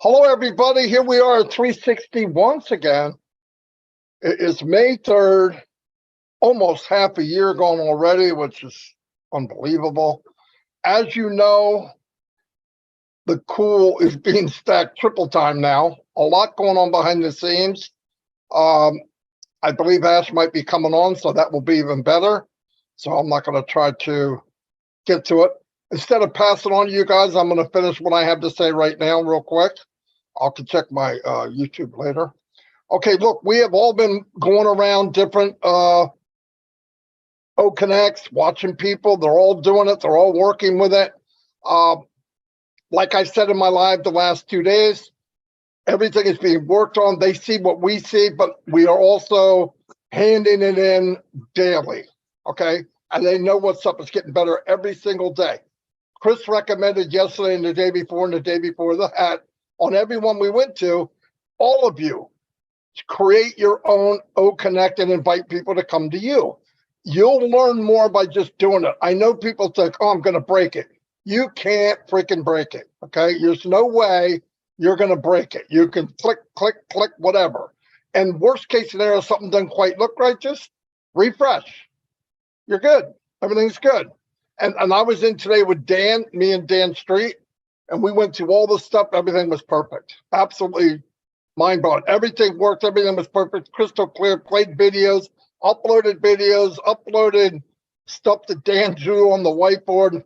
Hello, everybody. Here we are at 360 once again. It is May 3rd, almost half a year gone already, which is unbelievable. As you know, the cool is being stacked triple time now. A lot going on behind the scenes. I believe Ash might be coming on, so that will be even better. So I'm not going to try to get to it. Instead of passing on to you guys, I'm going to finish what I have to say right now real quick. I'll check my YouTube later. Okay, look, we have all been going around different O-Connects, watching people. They're all doing it. They're all working with it. Like I said in my live the last 2 days, everything is being worked on. They see what we see, but we are also handing it in daily, okay? And they know what's up. It's getting better every single day. Chris recommended yesterday and the day before and the day before that on everyone we went to, all of you, create your own O-Connect and invite people to come to you. You'll learn more by just doing it. I know people think, oh, I'm going to break it. You can't freaking break it, okay? There's no way you're going to break it. You can click, click, click, whatever. And worst case scenario, something doesn't quite look right, just refresh. You're good. Everything's good. And I was in today with Dan, me and Dan Street, and we went through all the stuff. Everything was perfect. Absolutely mind-blowing. Everything worked. Everything was perfect. Crystal clear. Played videos, uploaded stuff that Dan drew on the whiteboard.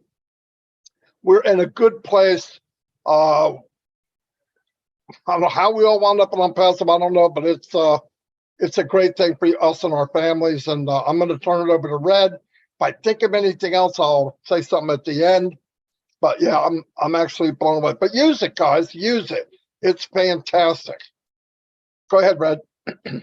We're in a good place. I don't know how we all wound up on Onpassive. I don't know, but it's a great thing for us and our families. And I'm going to turn it over to Red. If I think of anything else, I'll say something at the end. But yeah, I'm actually blown away. But use it, guys. Use it. It's fantastic. Go ahead, Red.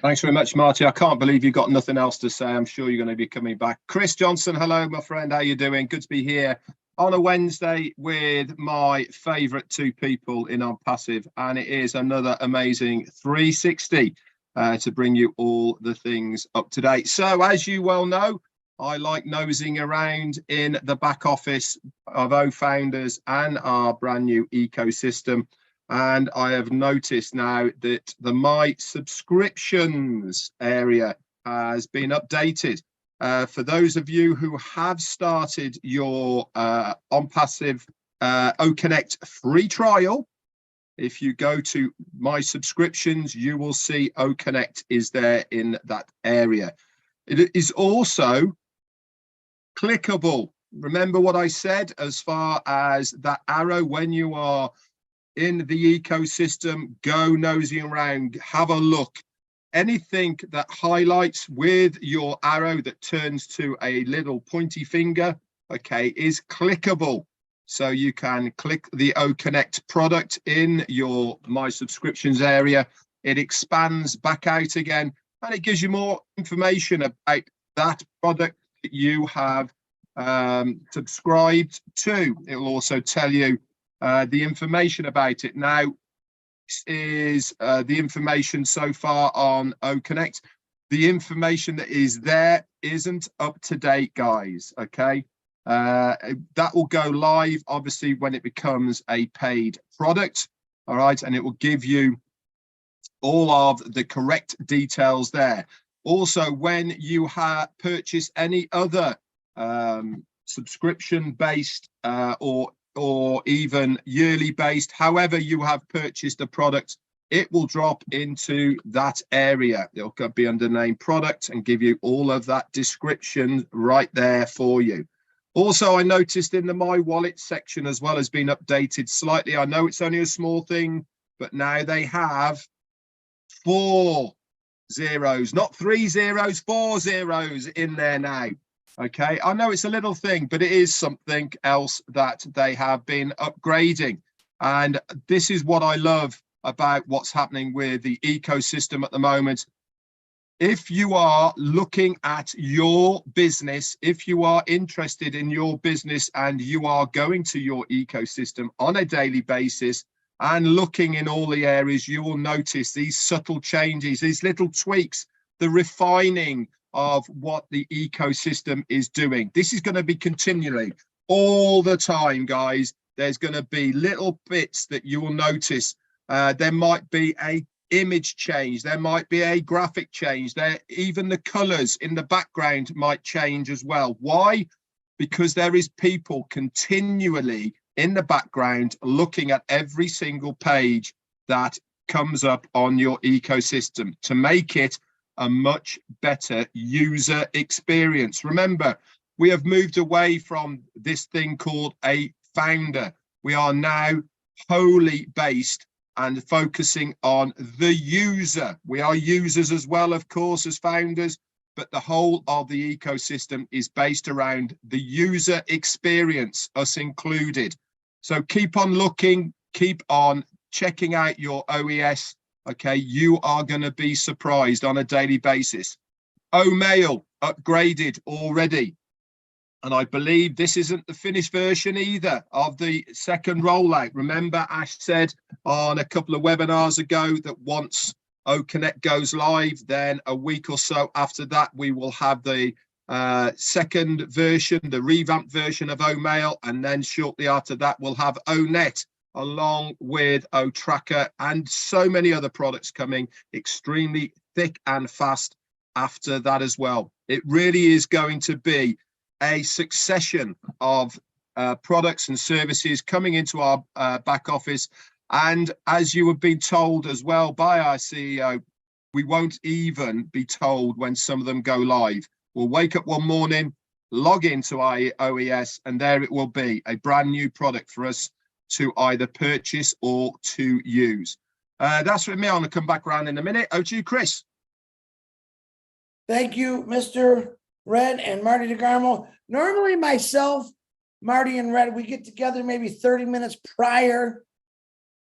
Thanks very much, Marty. I can't believe you've got nothing else to say. I'm sure you're going to be coming back. Chris Johnson, hello, my friend. How you doing? Good to be here on a Wednesday with my favourite two people in Onpassive, and it is another amazing 360 to bring you all the things up to date. So, as you well know, I like nosing around in the back office of O-Founders and our brand new ecosystem. And I have noticed now that the My Subscriptions area has been updated. For those of you who have started your Onpassive O-Connect free trial, if you go to My Subscriptions, you will see O-Connect is there in that area. It is also clickable. Remember what I said as far as that arrow when you are in the ecosystem, go nosing around, have a look. Anything that highlights with your arrow that turns to a little pointy finger, okay, is clickable. So you can click the O-Connect product in your My Subscriptions area. It expands back out again, and it gives you more information about that product that you have subscribed to. It will also tell you the information about it. Now, this is the information so far on O-Connect. The information that is there isn't up to date, guys, okay? That will go live, obviously, when it becomes a paid product, all right? And it will give you all of the correct details there. Also, when you have purchased any other subscription-based or even yearly based, however you have purchased a product, it will drop into that area. It'll be under name product and give you all of that description right there for you. Also, I noticed in the My Wallet section as well has been updated slightly. I know it's only a small thing, but now they have 4 zeros, not 3 zeros, 4 zeros in there now. Okay, I know it's a little thing, but it is something else that they have been upgrading. And this is what I love about what's happening with the ecosystem at the moment. If you are looking at your business, if you are interested in your business and you are going to your ecosystem on a daily basis and looking in all the areas, you will notice these subtle changes, these little tweaks, the refining of what the ecosystem is doing. This is going to be continually all the time, guys. There's going to be little bits that you will notice There might be a image change. There might be a graphic change. Even the colors in the background might change as well. Why? Because there is people continually in the background looking at every single page that comes up on your ecosystem to make it a much better user experience. Remember, we have moved away from this thing called a founder. We are now wholly based and focusing on the user. We are users as well, of course, as founders, but the whole of the ecosystem is based around the user experience, us included. So keep on looking, keep on checking out your OES. Okay, you are going to be surprised on a daily basis. Mail upgraded already. And I believe this isn't the finished version either of the second rollout. Remember, Ash said on a couple of webinars ago that once OConnect goes live, then a week or so after that, we will have the second version, the revamped version of Mail. And then shortly after that, we'll have ONet along with OTracker and so many other products coming extremely thick and fast after that as well. It really is going to be a succession of products and services coming into our back office. And as you have been told as well by our CEO, we won't even be told when some of them go live. We'll wake up one morning, log into our OES, and there it will be, a brand new product for us to either purchase or to use. That's with me. I'm going to come back around in a minute. Over to you, Chris. Thank you, Mr. Red and Marty DeGarmo. Normally myself, Marty and Red, we get together maybe 30 minutes prior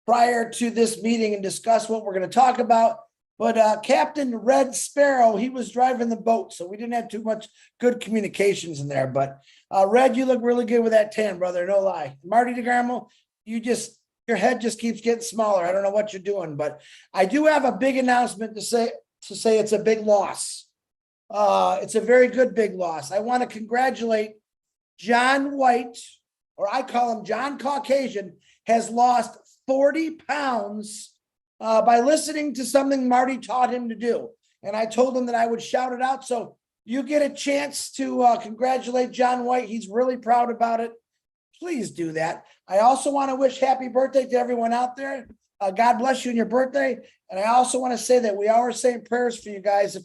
to this meeting and discuss what we're going to talk about. But Captain Red Sparrow, he was driving the boat, so we didn't have too much good communications in there. But Red, you look really good with that tan, brother, no lie. Marty DeGarmo, your head just keeps getting smaller. I don't know what you're doing, but I do have a big announcement to say it's a big loss. It's a very good big loss. I want to congratulate John White, or I call him John Caucasian, has lost 40 pounds by listening to something Marty taught him to do. And I told him that I would shout it out. So you get a chance to congratulate John White. He's really proud about it. Please do that. I also want to wish happy birthday to everyone out there. God bless you on your birthday. And I also want to say that we are saying prayers for you guys. If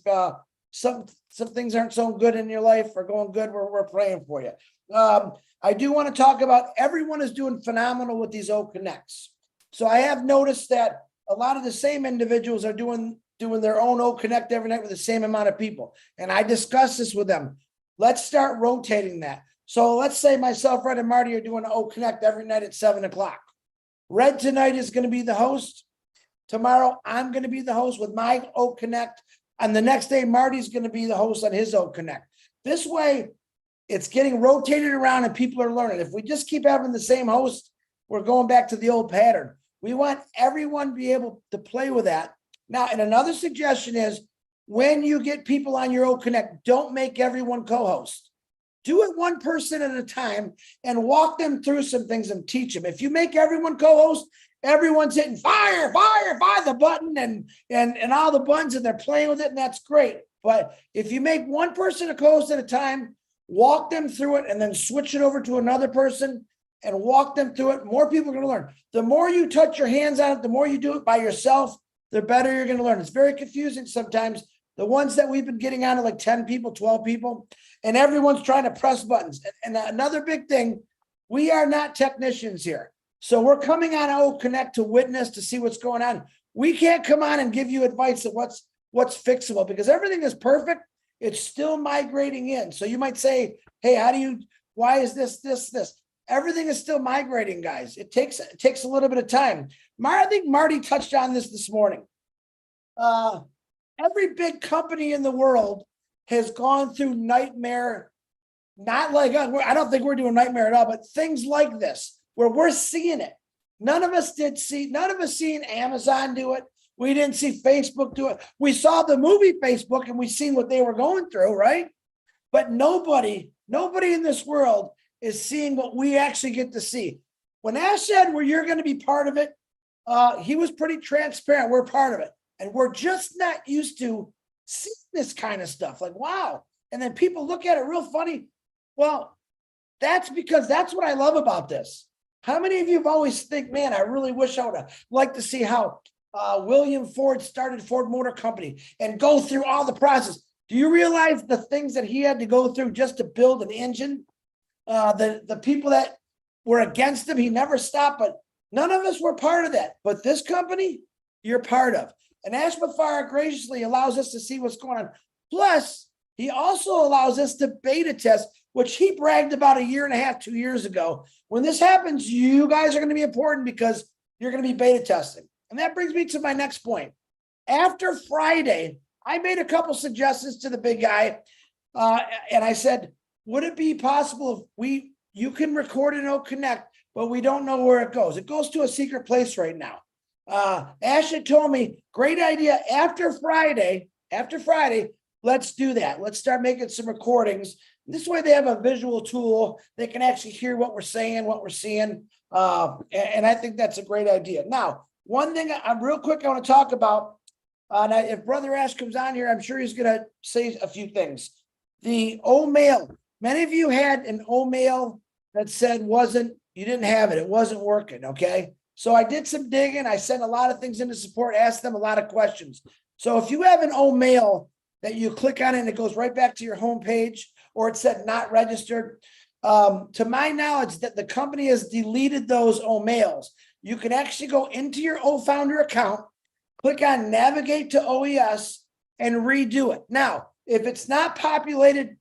some things aren't so good in your life or going good, we're praying for you. I do want to talk about everyone is doing phenomenal with these OConnects. So I have noticed that a lot of the same individuals are doing their own OConnect every night with the same amount of people. And I discussed this with them. Let's start rotating that. So let's say myself, Red, and Marty are doing an OConnect every night at 7:00. Red tonight is going to be the host. Tomorrow, I'm going to be the host with my OConnect. And the next day, Marty's going to be the host on his OConnect. This way, it's getting rotated around and people are learning. If we just keep having the same host, we're going back to the old pattern. We want everyone to be able to play with that. Now, and another suggestion is when you get people on your OConnect, don't make everyone co-host. Do it one person at a time and walk them through some things and teach them. If you make everyone co-host, everyone's hitting fire the button and all the buttons and they're playing with it, and that's great. But if you make one person a co-host at a time, walk them through it and then switch it over to another person and walk them through it, more people are going to learn. The more you touch your hands on it, the more you do it by yourself, the better you're going to learn. It's very confusing sometimes. The ones that we've been getting on are like 10 people, 12 people, and everyone's trying to press buttons. And another big thing, we are not technicians here. So we're coming on OConnect to witness, to see what's going on. We can't come on and give you advice of what's fixable because everything is perfect. It's still migrating in. So you might say, hey, why is this? Everything is still migrating, guys. It takes a little bit of time. I think Marty touched on this morning. Every big company in the world has gone through nightmare, not like, I don't think we're doing nightmare at all, but things like this, where we're seeing it. None of us seen Amazon do it. We didn't see Facebook do it. We saw the movie Facebook and we seen what they were going through, right? But nobody in this world is seeing what we actually get to see. When Ash said, well, you're going to be part of it, he was pretty transparent. We're part of it. And we're just not used to seeing this kind of stuff. Like, wow. And then people look at it real funny. Well, that's because that's what I love about this. How many of you have always think, man, I really wish I would have liked to see how William Ford started Ford Motor Company and go through all the process. Do you realize the things that he had to go through just to build an engine? The people that were against him, he never stopped, but none of us were part of that. But this company, you're part of. And Ashmafar graciously allows us to see what's going on. Plus, he also allows us to beta test, which he bragged about 1.5 2 years ago. When this happens, you guys are going to be important because you're going to be beta testing. And that brings me to my next point. After Friday, I made a couple suggestions to the big guy. And I said, would it be possible if you can record and it'll connect, but we don't know where it goes. It goes to a secret place right now. Ashley told me, great idea. After Friday, let's do that. Let's start making some recordings. This way they have a visual tool. They can actually hear what we're saying, what we're seeing. And I think that's a great idea. Now, one thing I'm real quick, I want to talk about, if Brother Ash comes on here, I'm sure he's going to say a few things. The old mail. Many of you had an old mail that said you didn't have it. It wasn't working. Okay. So I did some digging. I sent a lot of things into support, asked them a lot of questions. So if you have an old mail that you click on it and it goes right back to your homepage, or it said not registered, to my knowledge, that the company has deleted those old mails. You can actually go into your old founder account, click on navigate to OES and redo it. Now, if it's not populated,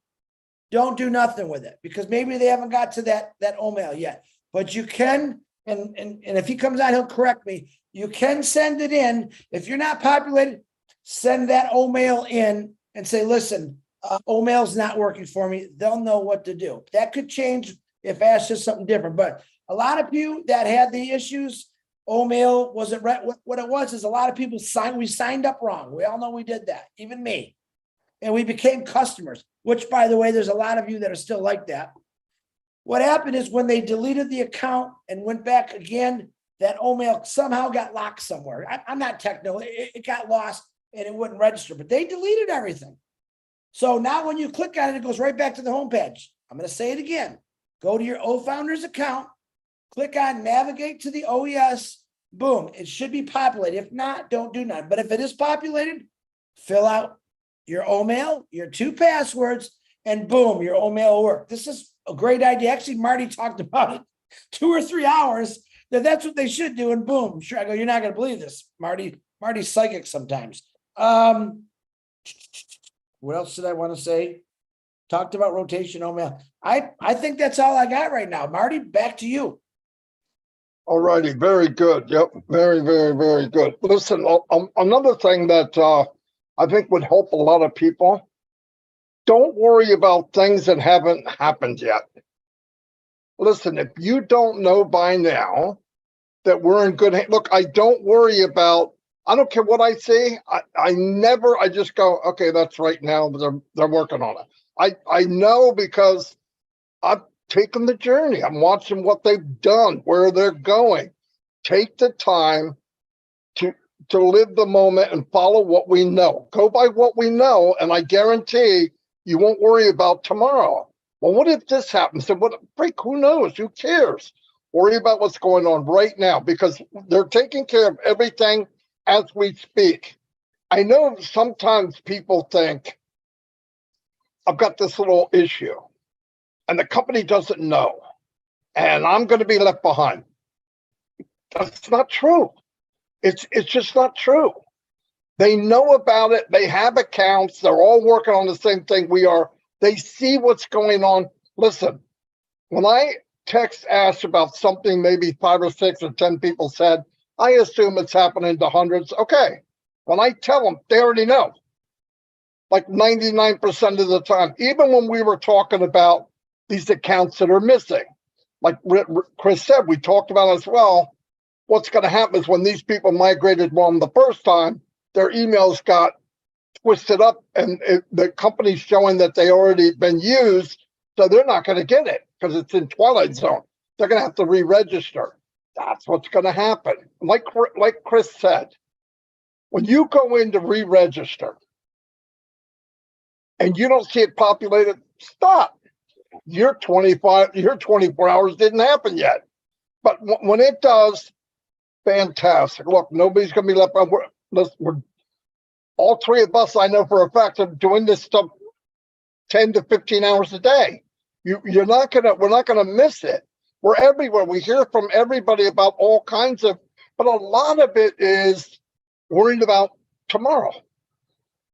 don't do nothing with it because maybe they haven't got to that old mail yet. But you can, and if he comes on, he'll correct me. You can send it in. If you're not populated, send that old mail in and say, listen, old mail's not working for me. They'll know what to do. That could change if Ash says something different. But a lot of you that had the issues, old mail wasn't right. What it was is a lot of people we signed up wrong. We all know we did that, even me. And we became customers, which, by the way, there's a lot of you that are still like that. What happened is when they deleted the account and went back again, that old mail somehow got locked somewhere. I'm not technical. It got lost and it wouldn't register, but they deleted everything. So now when you click on it, it goes right back to the homepage. I'm going to say it again. Go to your oFounders account, click on navigate to the OES, boom, it should be populated. If not, don't do none. But if it is populated, fill out your old mail, your 2 passwords, and boom, your old mail will work. This is a great idea. Actually, Marty talked about it 2 or 3 hours, that's what they should do, and boom. Sure, I go, you're not going to believe this. Marty's psychic sometimes. What else did I want to say? Talked about rotation old mail. I think that's all I got right now. Marty, back to you. All righty, very good. Yep, very, very, very good. Listen, another thing that I think would help a lot of people, don't worry about things that haven't happened yet. Listen, if you don't know by now that we're in good hands, look, I don't worry about, I don't care what I see. I just go, okay, that's right now. They're working on it. I know because I've taken the journey. I'm watching what they've done, where they're going. Take the time to live the moment and follow what we know. Go by what we know, and I guarantee you won't worry about tomorrow. Well, what if this happens? And what? Freak, who knows? Who cares? Worry about what's going on right now because they're taking care of everything as we speak. I know sometimes people think, I've got this little issue, and the company doesn't know, and I'm going to be left behind. That's not true. It's just not true. They know about it. They have accounts. They're all working on the same thing we are. They see what's going on. Listen, when I text Ash about something maybe 5 or 6 or 10 people said, I assume it's happening to hundreds. Okay. When I tell them, they already know. Like 99% of the time, even when we were talking about these accounts that are missing, like Chris said, we talked about as well, what's going to happen is when these people migrated one the first time, their emails got twisted up and the company's showing that they already been used. So they're not going to get it because it's in Twilight Zone. They're going to have to re-register. That's what's going to happen. Like Chris said, when you go in to re-register and you don't see it populated, stop. Your 24 hours didn't happen yet. But when it does, fantastic. Look, nobody's going to be left on. We're all three of us, I know for a fact, are doing this stuff 10 to 15 hours a day. We're not gonna miss it. We're everywhere. We hear from everybody about all kinds of, but a lot of it is worried about tomorrow.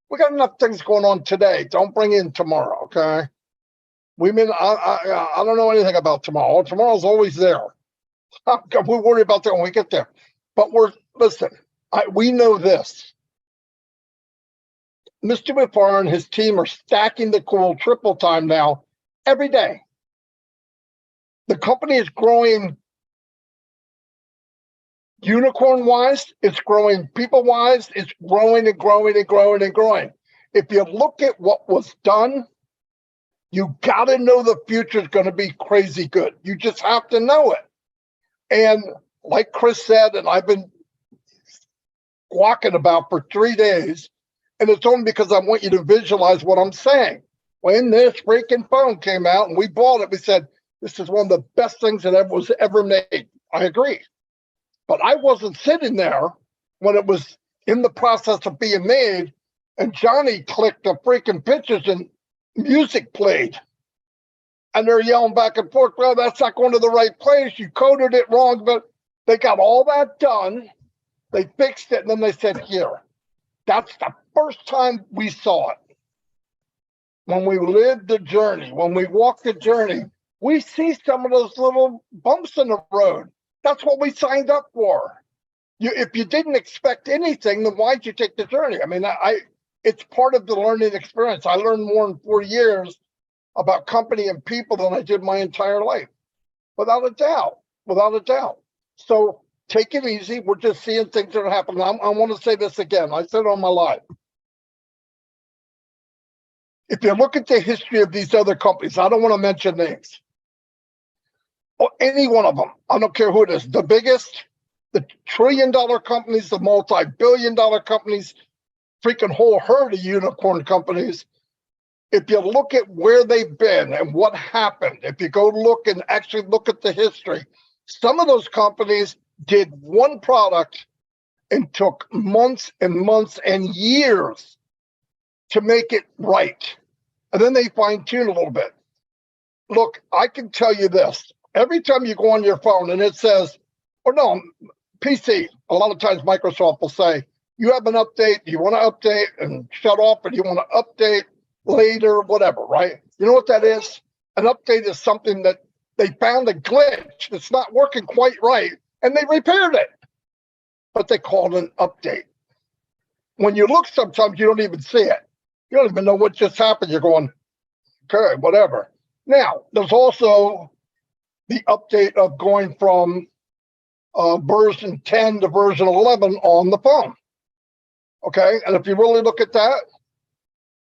We got enough things going on today. Don't bring in tomorrow, okay? I don't know anything about tomorrow. Tomorrow's always there. We worry about that when we get there. But we know this. Mr. McFarland and his team are stacking the cool triple time now every day. The company is growing unicorn-wise, it's growing people-wise, it's growing and growing and growing and growing. If you look at what was done, you got to know the future is going to be crazy good. You just have to know it. And like Chris said, and I've been walking about for 3 days, and it's only because I want you to visualize what I'm saying. When this freaking phone came out and we bought it, we said, this is one of the best things that was ever made. I agree. But I wasn't sitting there when it was in the process of being made and Johnny clicked the freaking pictures and music played. And they're yelling back and forth, well, that's not going to the right place. You coded it wrong. But they got all that done. They fixed it. And then they said, here. That's the first time we saw it. When we lived the journey, when we walked the journey, we see some of those little bumps in the road. That's what we signed up for. If you didn't expect anything, then why'd you take the journey? I mean, it's part of the learning experience. I learned more in 4 years about company and people than I did my entire life. Without a doubt. Without a doubt. So take it easy. We're just seeing things that are happening. I want to say this again. I said it on my live. If you look at the history of these other companies, I don't want to mention names. Or any one of them. I don't care who it is. The biggest, the trillion-dollar companies, the multi-billion-dollar companies, freaking whole herd of unicorn companies. If you look at where they've been and what happened, if you go look and actually look at the history, some of those companies did one product and took months and months and years to make it right. And then they fine-tune a little bit. Look, I can tell you this. Every time you go on your phone and it says, or no, PC, a lot of times Microsoft will say, you have an update, you want to update and shut off, and you want to update later, whatever, right? You know what that is? An update is something that they found a glitch that's not working quite right, and they repaired it. But they call it an update. When you look, sometimes you don't even see it. You don't even know what just happened. You're going, okay, whatever. Now, there's also the update of going from version 10 to version 11 on the phone. Okay, and if you really look at that,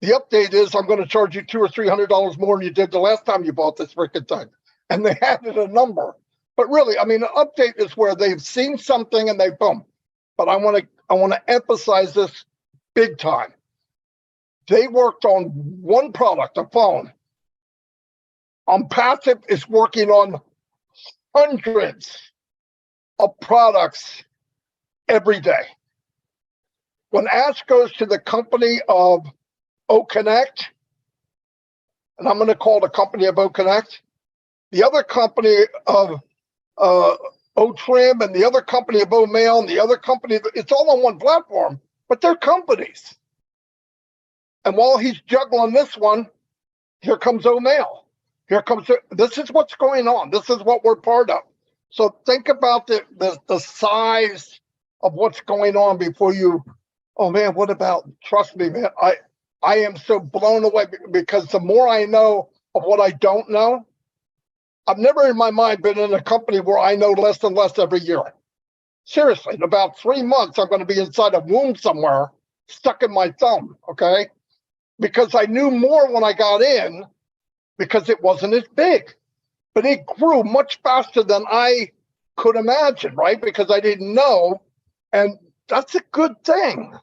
the update is I'm going to charge you $200 or $300 more than you did the last time you bought this freaking thing. And they added a number. But really, I mean, an update is where they've seen something and they boom. But I want to emphasize this big time. They worked on one product, a phone. Onpassive is working on hundreds of products every day. When Ash goes to the company of OConnect, and I'm going to call the company of OConnect, the other company of OTrim, and the other company of OMail, and the other company, it's all on one platform, but they're companies. And while he's juggling this one, here comes OMail. This is what's going on. This is what we're part of. So think about the size of what's going on before you, oh man, what about, trust me, man, I am so blown away because the more I know of what I don't know, I've never in my mind been in a company where I know less and less every year. Seriously, in about 3 months, I'm going to be inside a womb somewhere, stuck in my thumb, okay? Because I knew more when I got in because it wasn't as big. But it grew much faster than I could imagine, right? Because I didn't know. And that's a good thing.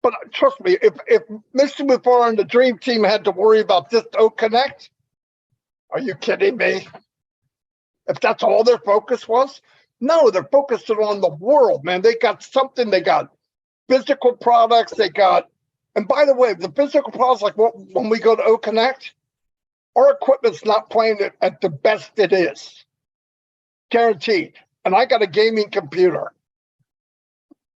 But trust me, if Mr. Muthar and the Dream Team had to worry about this Connect, are you kidding me? If that's all their focus was? No, they're focused on the world, man. They got something, they got physical products, they got, and by the way, the physical products, like when we go to Connect, our equipment's not playing it at the best it is. Guaranteed. And I got a gaming computer.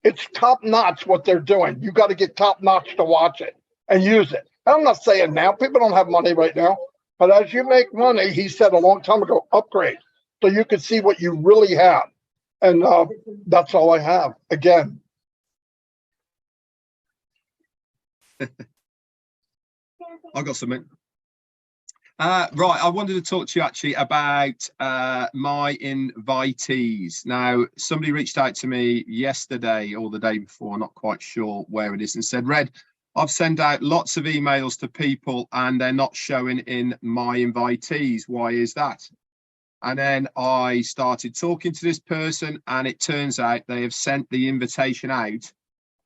It's top notch what they're doing. You got to get top notch to watch it and use it. And I'm not saying now, people don't have money right now, but as you make money, he said a long time ago, upgrade so you can see what you really have. And that's all I have. Again. I got something. Right, I wanted to talk to you actually about my invitees. Now, somebody reached out to me yesterday or the day before, I'm not quite sure where it is, and said, Red, I've sent out lots of emails to people and they're not showing in my invitees. Why is that? And then I started talking to this person, and it turns out they have sent the invitation out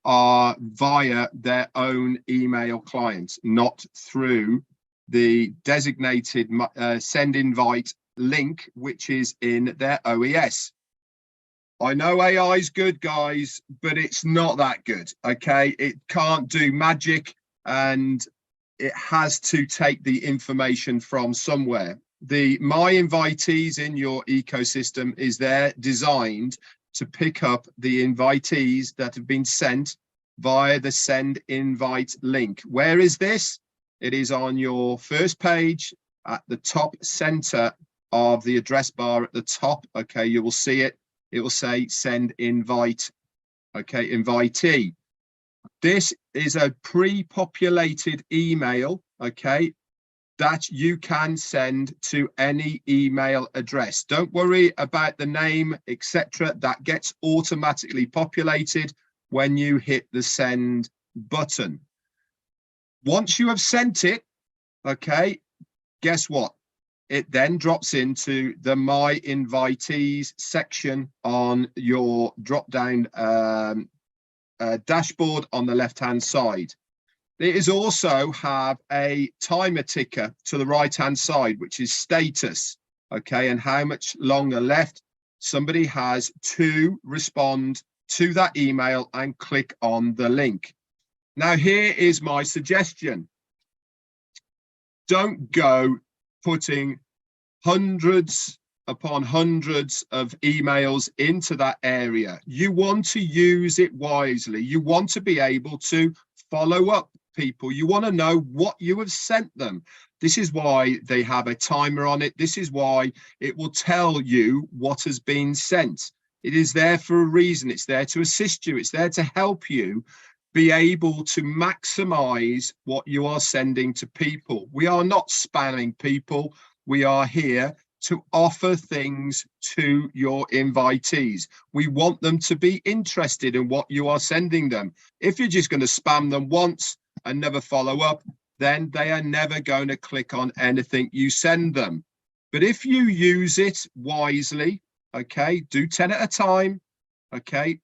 via their own email client, not through the designated send invite link, which is in their OES. I know AI is good, guys, but it's not that good. Okay, it can't do magic, and it has to take the information from somewhere. The my invitees in your ecosystem is there designed to pick up the invitees that have been sent via the send invite link. Where is this? It is on your first page at the top center of the address bar at the top. Okay, you will see it. It will say send invite. Okay, invitee. This is a pre-populated email, okay, that you can send to any email address. Don't worry about the name, etc. That gets automatically populated when you hit the send button. Once you have sent it, okay, guess what? It then drops into the My Invitees section on your drop-down dashboard on the left-hand side. It is also have a timer ticker to the right-hand side, which is status, okay, and how much longer left. Somebody has to respond to that email and click on the link. Now, here is my suggestion. Don't go putting hundreds upon hundreds of emails into that area. You want to use it wisely. You want to be able to follow up people. You want to know what you have sent them. This is why they have a timer on it. This is why it will tell you what has been sent. It is there for a reason. It's there to assist you. It's there to help you be able to maximize what you are sending to people. We are not spamming people. We are here to offer things to your invitees. We want them to be interested in what you are sending them. If you're just going to spam them once and never follow up, then they are never going to click on anything you send them. But if you use it wisely, okay, do 10 at a time, okay,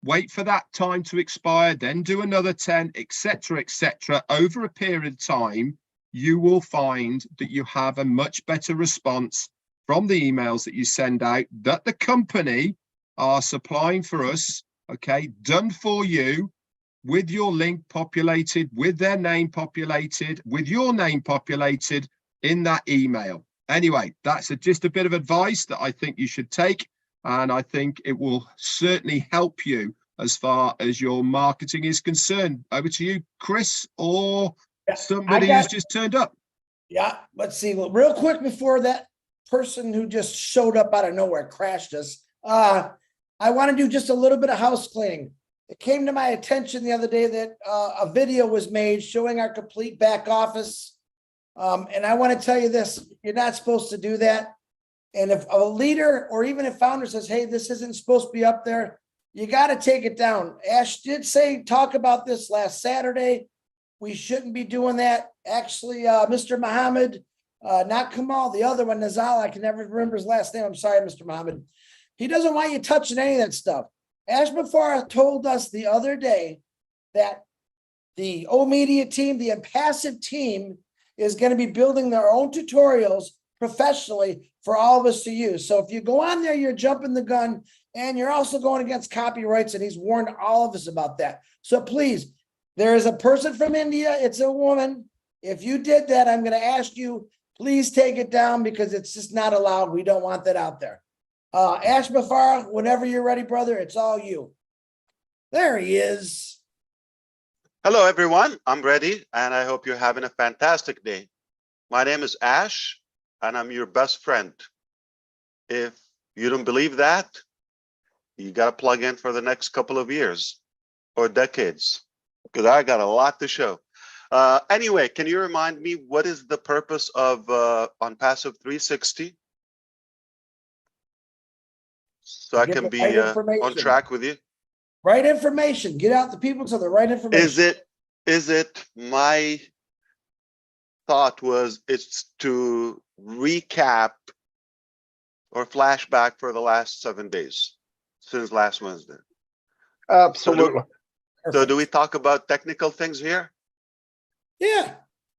wait for that time to expire, then do another 10, etc., etc. Over a period of time, you will find that you have a much better response from the emails that you send out, that the company are supplying for us, okay, done for you, with your link populated, with their name populated, with your name populated in that email. Anyway, that's just a bit of advice that I think you should take, and I think it will certainly help you as far as your marketing is concerned. Over to you, Chris, or somebody who's just turned up. Yeah, let's see. Well, real quick before that person who just showed up out of nowhere crashed us, I want to do just a little bit of house cleaning. It came to my attention the other day that a video was made showing our complete back office. And I want to tell you this, you're not supposed to do that. And if a leader or even a founder says, hey, this isn't supposed to be up there, you got to take it down. Ash did talk about this last Saturday. We shouldn't be doing that. Actually, Mr. Muhammad, not Kamal, the other one, Nazal, I can never remember his last name. I'm sorry, Mr. Muhammad. He doesn't want you touching any of that stuff. Ash Bafara told us the other day that the O Media team, the Onpassive team, is going to be building their own tutorials professionally for all of us to use. So if you go on there, you're jumping the gun, and you're also going against copyrights, and he's warned all of us about that. So please, there is a person from India, it's a woman. If you did that, I'm going to ask you, please take it down, because it's just not allowed. We don't want that out there. Ash Bafara, whenever you're ready, brother, it's all you. There he is. Hello, everyone. I'm ready, and I hope you're having a fantastic day. My name is Ash, and I'm your best friend. If you don't believe that, you got to plug in for the next couple of years or decades, because I got a lot to show. Anyway, can you remind me what is the purpose of Onpassive 360? So I Get can the be right on information. track with you. Right information. Get out the people to the right information. Is it my thought was it's to recap or flashback for the last 7 days since last Wednesday? Absolutely. So do we talk about technical things here? Yeah.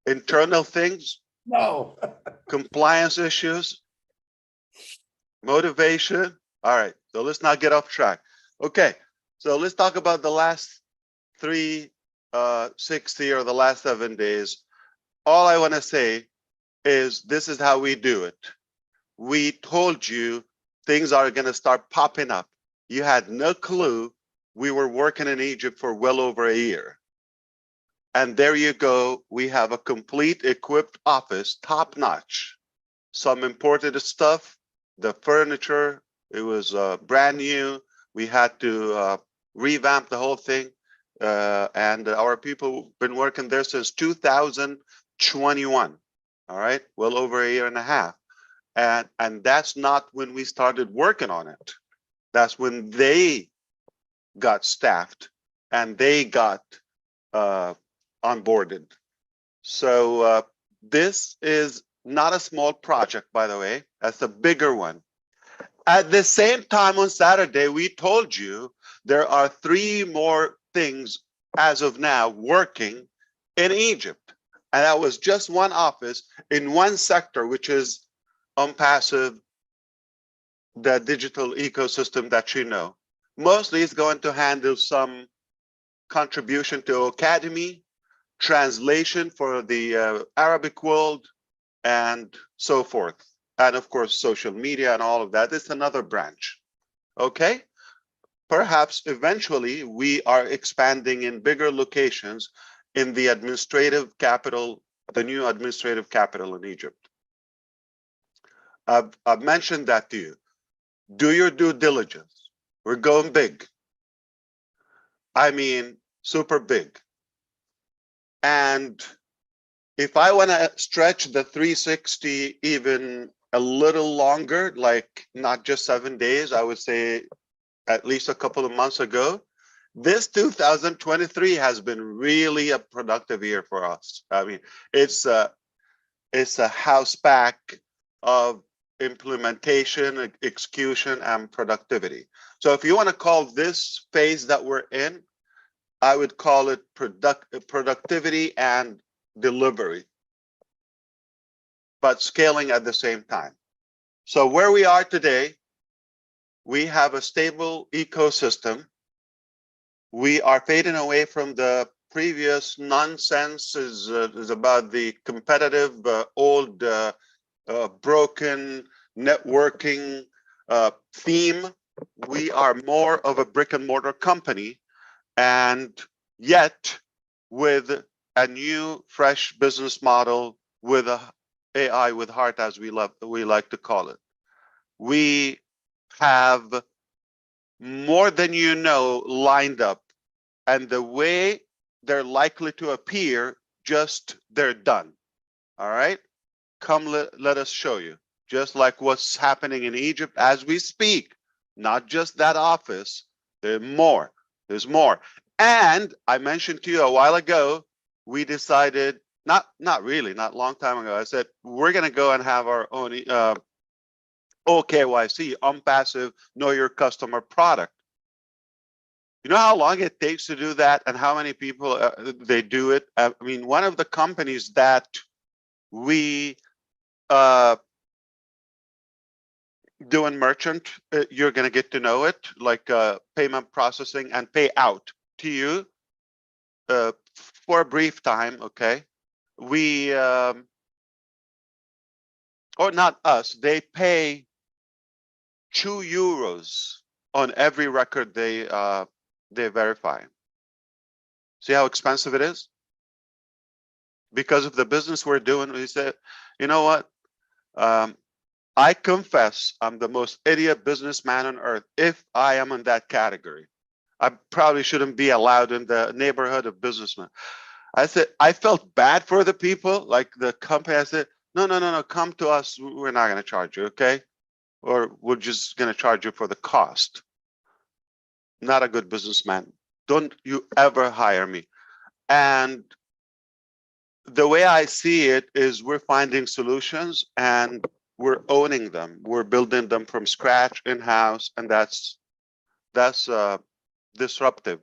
Internal things? No. Compliance issues? Motivation? All right, so let's not get off track. Okay, so let's talk about the last 360 or the last 7 days. All I want to say is this is how we do it. We told you things are going to start popping up. You had no clue we were working in Egypt for well over a year. And there you go. We have a complete equipped office, top notch. Some imported stuff, the furniture, it was brand new. We had to revamp the whole thing. And our people been working there since 2021. All right, well over a year and a half. And that's not when we started working on it. That's when they got staffed and they got onboarded. So this is not a small project, by the way. That's a bigger one. At the same time on Saturday, we told you there are 3 more things as of now working in Egypt. And that was just one office in one sector, which is Onpassive, the digital ecosystem that you know. Mostly it's going to handle some contribution to Academy, translation for the Arabic world, and so forth. And of course, social media and all of that. It's another branch. Okay? Perhaps eventually we are expanding in bigger locations in the administrative capital, the new administrative capital in Egypt. I've mentioned that to you. Do your due diligence. We're going big. I mean, super big. And if I want to stretch the 360 even a little longer, like not just 7 days, I would say at least a couple of months ago, this 2023 has been really a productive year for us. I mean, it's a house pack of implementation, execution, and productivity. So if you want to call this phase that we're in, I would call it productivity and delivery, but scaling at the same time. So where we are today, we have a stable ecosystem. We are fading away from the previous nonsense is about the competitive, old, broken networking theme. We are more of a brick and mortar company, and yet with a new, fresh business model with a AI with heart, as we like to call it. We have more than you know lined up, and the way they're likely to appear, just they're done. All right, come let us show you. Just like what's happening in Egypt as we speak, not just that office. There's more. There's more. And I mentioned to you a while ago, we decided, not really, not a long time ago, I said, we're going to go and have our own OKYC, Onpassive, Know Your Customer product. You know how long it takes to do that and how many people they do it? I mean, one of the companies that we doing merchant, you're going to get to know it, like payment processing and pay out to you for a brief time, okay? We, or not us, they pay €2 on every record they verify. See how expensive it is? Because of the business we're doing, we said, you know what? I confess I'm the most idiot businessman on earth if I am in that category. I probably shouldn't be allowed in the neighborhood of businessmen. I said, I felt bad for the people, like the company. I said, no, come to us. We're not going to charge you, okay? Or we're just going to charge you for the cost. Not a good businessman. Don't you ever hire me. And the way I see it is we're finding solutions and we're owning them. We're building them from scratch in-house, and that's disruptive.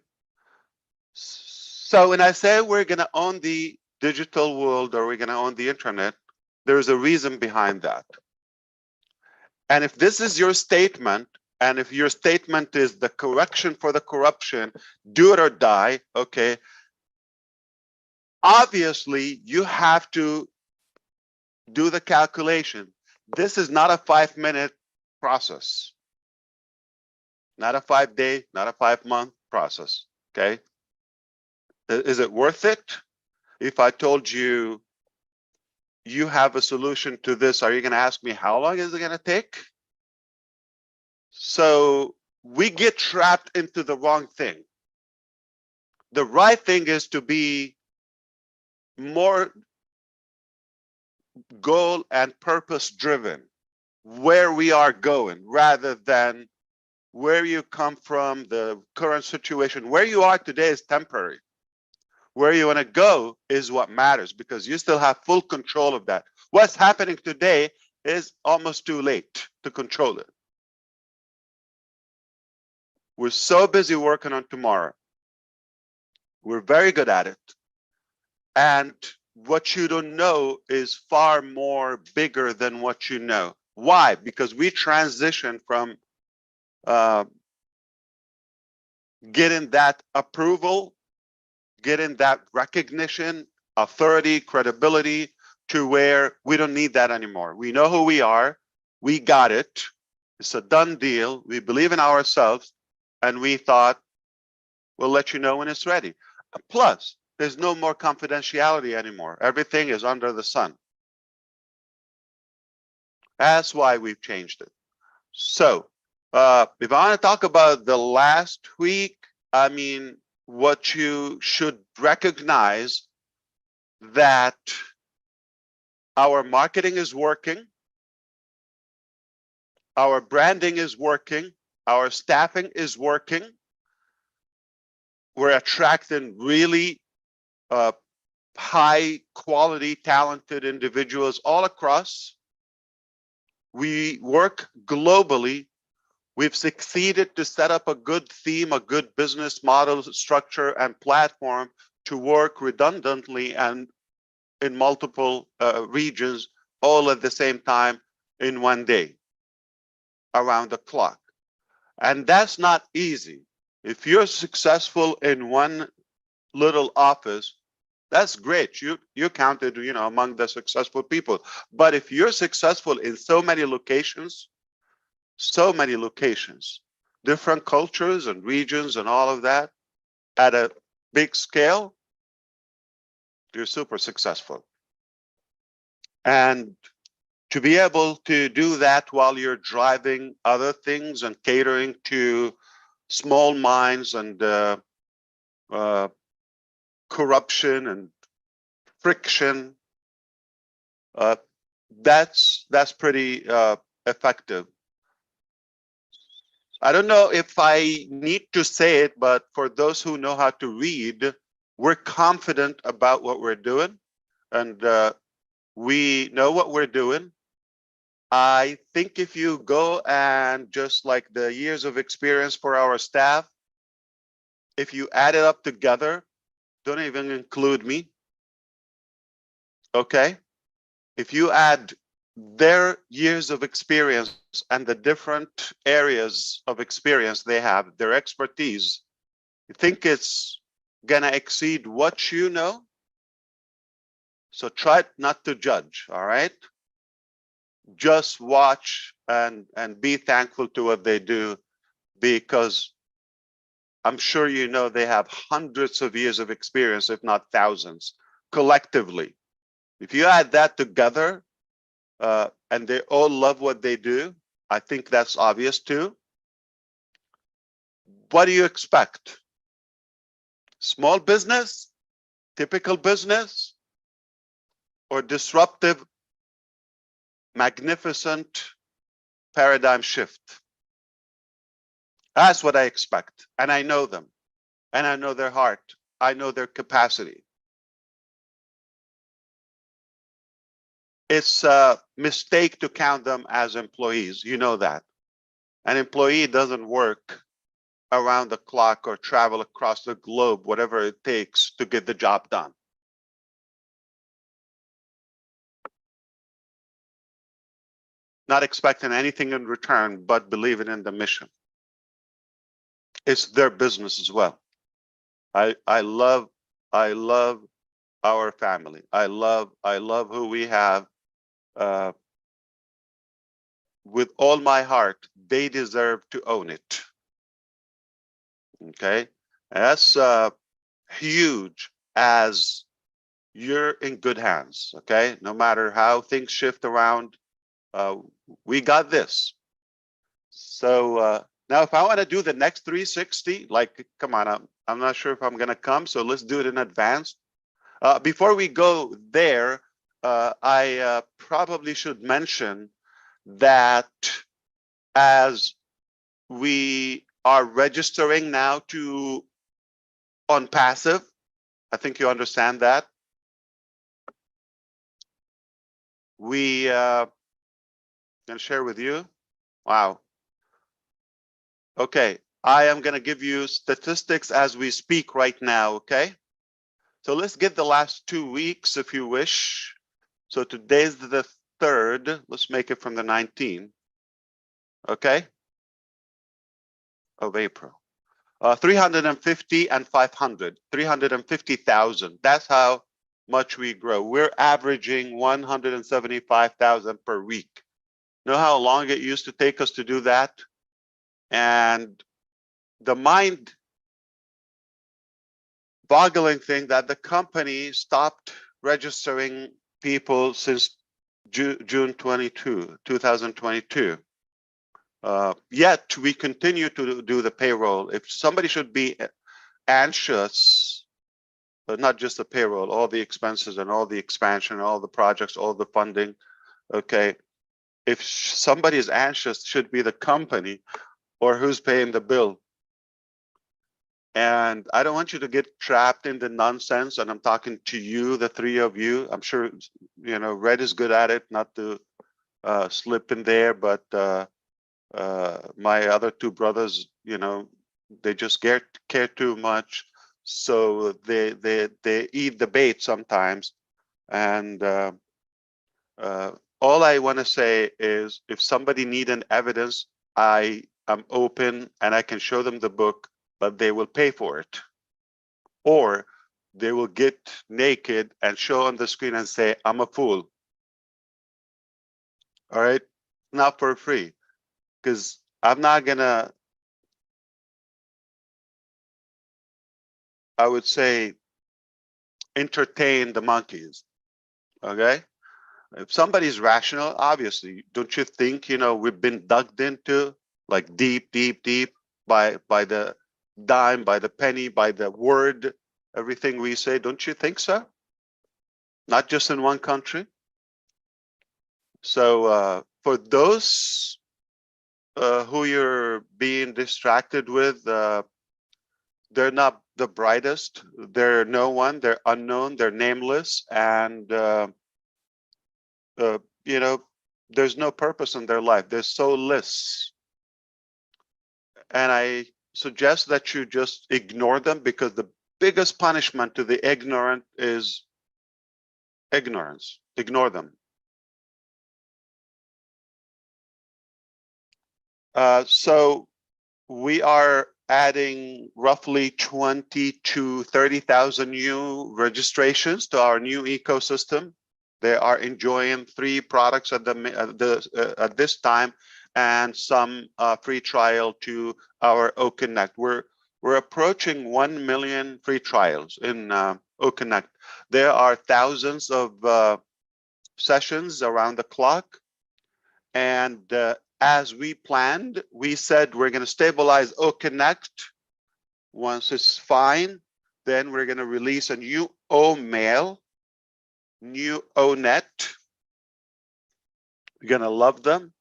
So when I say we're going to own the digital world or we're going to own the internet, there's a reason behind that. And if this is your statement, and if your statement is the correction for the corruption, do it or die, okay, obviously you have to do the calculation. This is not a 5-minute process, not a 5-day, not a 5-month process, okay? Is it worth it? If I told you you have a solution to this, are you going to ask me how long is it going to take? So we get trapped into the wrong thing. The right thing is to be more goal and purpose driven, where we are going, rather than where you come from, the current situation. Where you are today is temporary. Where you want to go is what matters, because you still have full control of that. What's happening today is almost too late to control it. We're so busy working on tomorrow. We're very good at it. And what you don't know is far more bigger than what you know. Why? Because we transition from getting that approval, getting that recognition, authority, credibility, to where we don't need that anymore. We know who we are. We got it. It's a done deal. We believe in ourselves. And we thought, we'll let you know when it's ready. Plus, there's no more confidentiality anymore. Everything is under the sun. That's why we've changed it. So if I want to talk about the last week, I mean, what you should recognize that our marketing is working, our branding is working, our staffing is working. We're attracting really high quality, talented individuals all across. We work globally. We've succeeded to set up a good theme, a good business model, structure, and platform to work redundantly and in multiple regions, all at the same time in one day, around the clock. And that's not easy. If you're successful in one little office, that's great. You counted, among the successful people. But if you're successful in so many locations, different cultures and regions and all of that, at a big scale, you're super successful. And to be able to do that while you're driving other things and catering to small minds and corruption and friction, that's pretty effective. I don't know if I need to say it, but for those who know how to read, we're confident about what we're doing, and we know what we're doing. I think if you go and just like the years of experience for our staff, if you add it up together, don't even include me. Okay? If you add their years of experience and the different areas of experience they have, their expertise, you think it's gonna exceed what you know? So try not to judge, all right? Just watch and be thankful to what they do, because I'm sure you know they have hundreds of years of experience, if not thousands, collectively. If you add that together, and they all love what they do, I think that's obvious too. What do you expect? Small business, typical business, or disruptive, magnificent paradigm shift? That's what I expect. And I know them. And I know their heart. I know their capacity. It's a mistake to count them as employees. You know that. An employee doesn't work around the clock or travel across the globe, whatever it takes to get the job done. Not expecting anything in return, but believing in the mission. It's their business as well. I love our family. I love who we have. With all my heart, they deserve to own it. Okay, that's huge, as you're in good hands. Okay, no matter how things shift around, we got this. So now, if I want to do the next 360, like, come on, I'm not sure if I'm going to come, so let's do it in advance. Before we go there, I probably should mention that as we are registering now to Onpassive, I think you understand that. We can share with you. Wow. Okay, I am going to give you statistics as we speak right now. Okay, so let's get the last 2 weeks if you wish. So today's the 3rd. Let's make it from the 19th. Okay, of April. 350 and 500, 350,000. That's how much we grow. We're averaging 175,000 per week. Know how long it used to take us to do that? And the mind-boggling thing that the company stopped registering people since June 2022. Yet we continue to do the payroll. If somebody should be anxious, but not just the payroll, all the expenses and all the expansion, all the projects, all the funding, okay, if somebody is anxious, should be the company or who's paying the bill. And I don't want you to get trapped in the nonsense, and I'm talking to you, the 3 of you. I'm sure, you know, Red is good at it, not to slip in there, but my other 2 brothers, you know, they just care too much, so they eat the bait sometimes. And all I want to say is, if somebody need an evidence, I am open and I can show them the book, but they will pay for it, or they will get naked and show on the screen and say, I'm a fool. All right, not for free, because I'm not gonna, I would say, entertain the monkeys. Okay, if somebody's rational, obviously, don't you think, you know, we've been dug into, like, deep by the dime, by the penny, by the word, everything we say? Don't you think so? Not just in one country. So for those who you're being distracted with, they're not the brightest. They're no one. They're unknown. They're nameless. And you know, there's no purpose in their life. They're soulless. And I suggest that you just ignore them, because the biggest punishment to the ignorant is ignorance. Ignore them. So we are adding roughly 20 to 30,000 new registrations to our new ecosystem. They are enjoying 3 products at this time, and some free trial to our OConnect. We're approaching 1 million free trials in OConnect. There are thousands of sessions around the clock, and as we planned, we said we're going to stabilize OConnect. Once it's fine, then we're going to release a new OMail, new ONet. You're going to love them.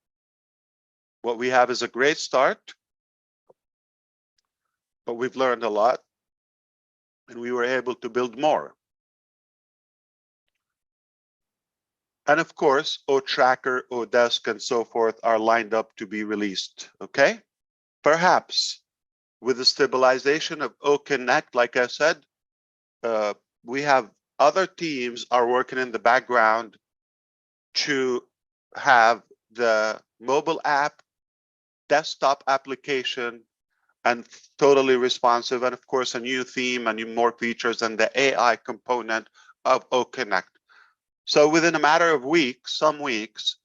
What we have is a great start, but we've learned a lot, and we were able to build more. And of course, OTracker, ODesk, and so forth are lined up to be released, okay? Perhaps with the stabilization of OConnect, like I said, we have other teams are working in the background to have the mobile app, desktop application, and totally responsive, and of course, a new theme and more features, and the AI component of OConnect. So within a matter of weeks, some weeks,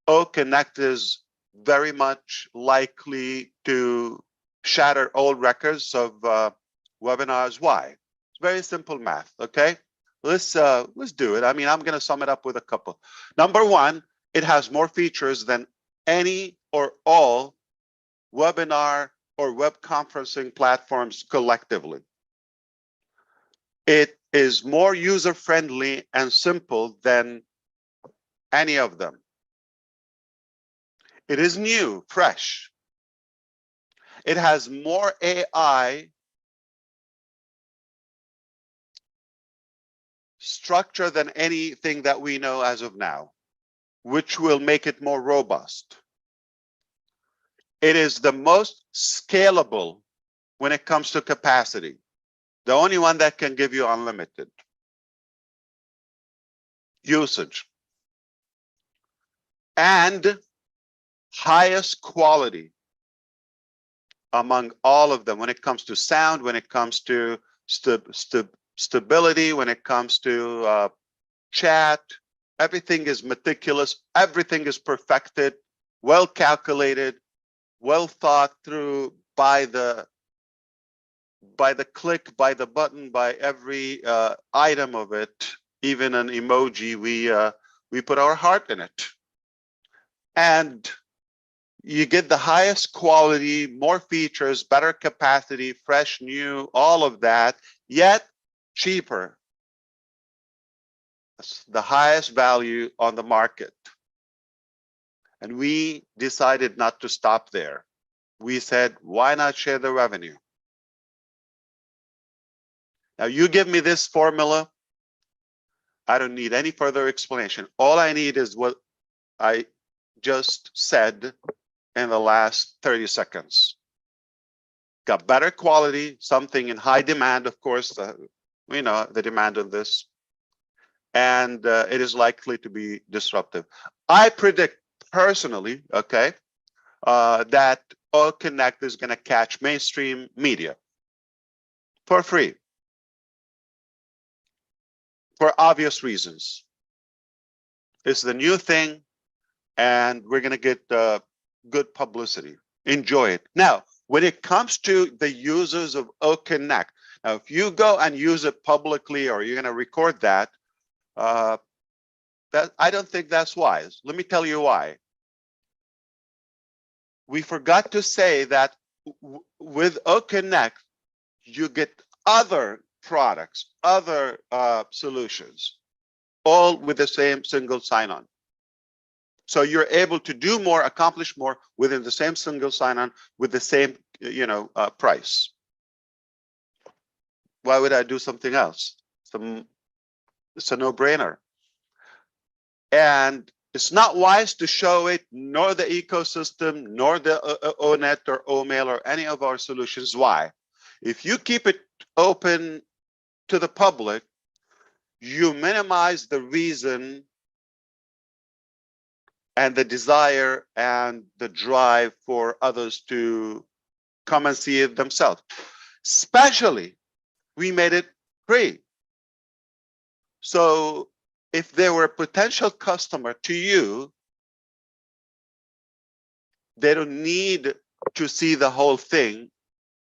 OConnect is very much likely to shatter old records of webinars. Why? It's very simple math, okay? Let's do it. I mean, I'm going to sum it up with a couple. Number one, it has more features than any or all webinar or web conferencing platforms collectively. It is more user-friendly and simple than any of them. It is new, fresh. It has more AI structure than anything that we know as of now, which will make it more robust. It is the most scalable when it comes to capacity. The only one that can give you unlimited usage. And highest quality among all of them when it comes to sound, when it comes to stability, when it comes to chat. Everything is meticulous. Everything is perfected, well calculated, well thought through by the click, by the button, by every item of it. Even an emoji, we put our heart in it. And you get the highest quality, more features, better capacity, fresh, new, all of that, yet cheaper. That's the highest value on the market. And we decided not to stop there. We said, why not share the revenue? Now you give me this formula, I don't need any further explanation. All I need is what I just said in the last 30 seconds. Got better quality, something in high demand, of course, we know the demand on this, and it is likely to be disruptive. I predict personally, okay, that OConnect is going to catch mainstream media for free, for obvious reasons. It's the new thing, and we're going to get good publicity. Enjoy it. Now, when it comes to the users of OConnect, now if you go and use it publicly, or you're going to record that, I don't think that's wise. Let me tell you why. We forgot to say that with OConnect, you get other products, other solutions, all with the same single sign-on. So you're able to do more, accomplish more within the same single sign-on with the same, price. Why would I do something else? It's a no-brainer. And It's not wise to show it, nor the ecosystem, nor the ONET or OMail or any of our solutions. Why? If you keep it open to the public, you minimize the reason and the desire and the drive for others to come and see it themselves. Especially, we made it free. So if they were a potential customer to you, they don't need to see the whole thing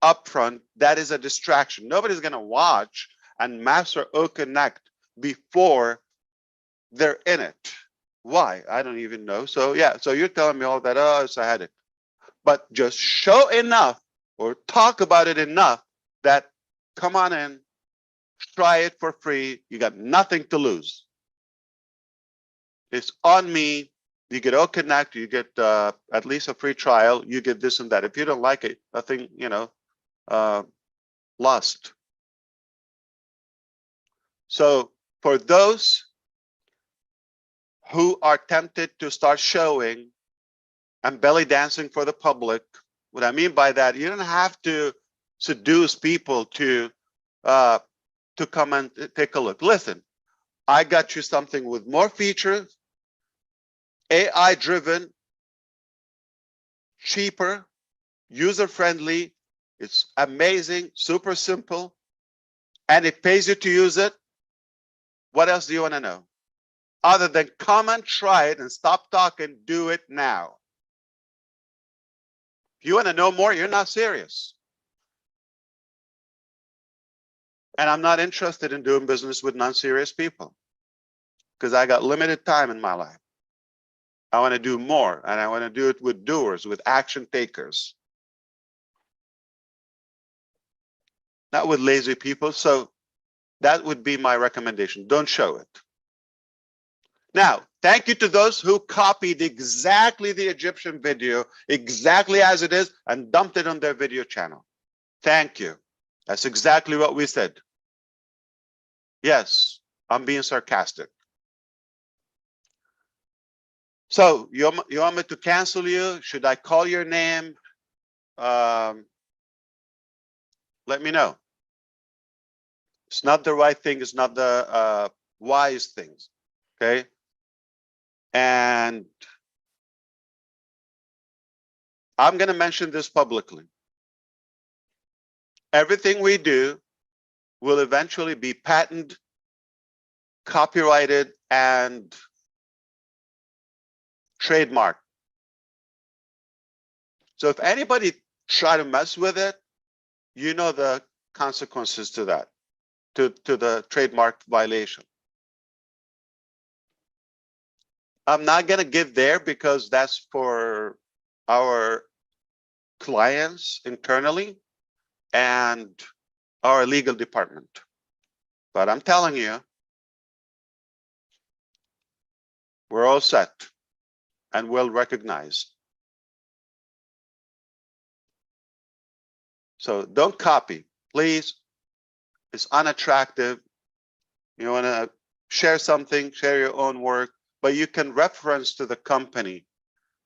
upfront. That is a distraction. Nobody's going to watch and master or connect before they're in it. Why? I don't even know. So yeah, so you're telling me all that, oh, it's a headache. But just show enough or talk about it enough that come on in, try it for free. You got nothing to lose. It's on me. You get all connect, you get at least a free trial, you get this and that. If you don't like it, nothing, you know, lost. So for those who are tempted to start showing and belly dancing for the public, what I mean by that, you don't have to seduce people to come and take a look. Listen, I got you something with more features, AI driven, cheaper, user friendly. It's amazing, super simple, and it pays you to use it. What else do you want to know? Other than come and try it and stop talking, do it now. If you want to know more, you're not serious. And I'm not interested in doing business with non-serious people because I got limited time in my life. I want to do more, and I want to do it with doers, with action takers, not with lazy people. So that would be my recommendation. Don't show it. Now, thank you to those who copied exactly the Egyptian video, exactly as it is, and dumped it on their video channel. Thank you. That's exactly what we said. Yes, I'm being sarcastic. So you want me to cancel you? Should I call your name? Let me know. It's not the right thing. It's not the wise things. Okay. And I'm going to mention this publicly. Everything we do will eventually be patented, copyrighted, and trademarked. So if anybody try to mess with it, you know the consequences to that, to the trademark violation. I'm not going to give there because that's for our clients internally and our legal department. But I'm telling you, we're all set and well recognized. So don't copy, please. It's unattractive. You want to share something, share your own work, but you can reference to the company.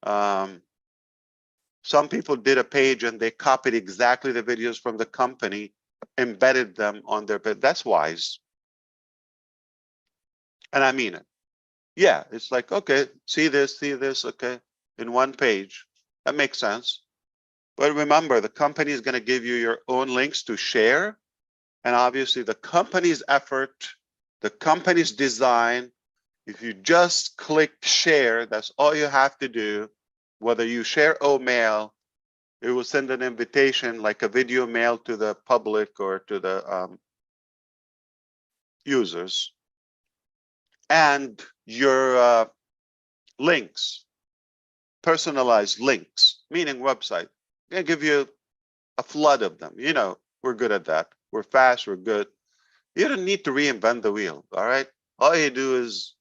Some people did a page and they copied exactly the videos from the company, embedded them on their bed. That's wise. And I mean it. Yeah, it's like, okay, see this, okay, in one page. That makes sense. But remember, the company is going to give you your own links to share. And obviously the company's effort, the company's design, if you just click share, that's all you have to do. Whether you share OMail, it will send an invitation like a video mail to the public or to the users. And your links, personalized links, meaning website, I'm gonna give you a flood of them. You know, we're good at that. We're fast, we're good. You don't need to reinvent the wheel, all right? All you do is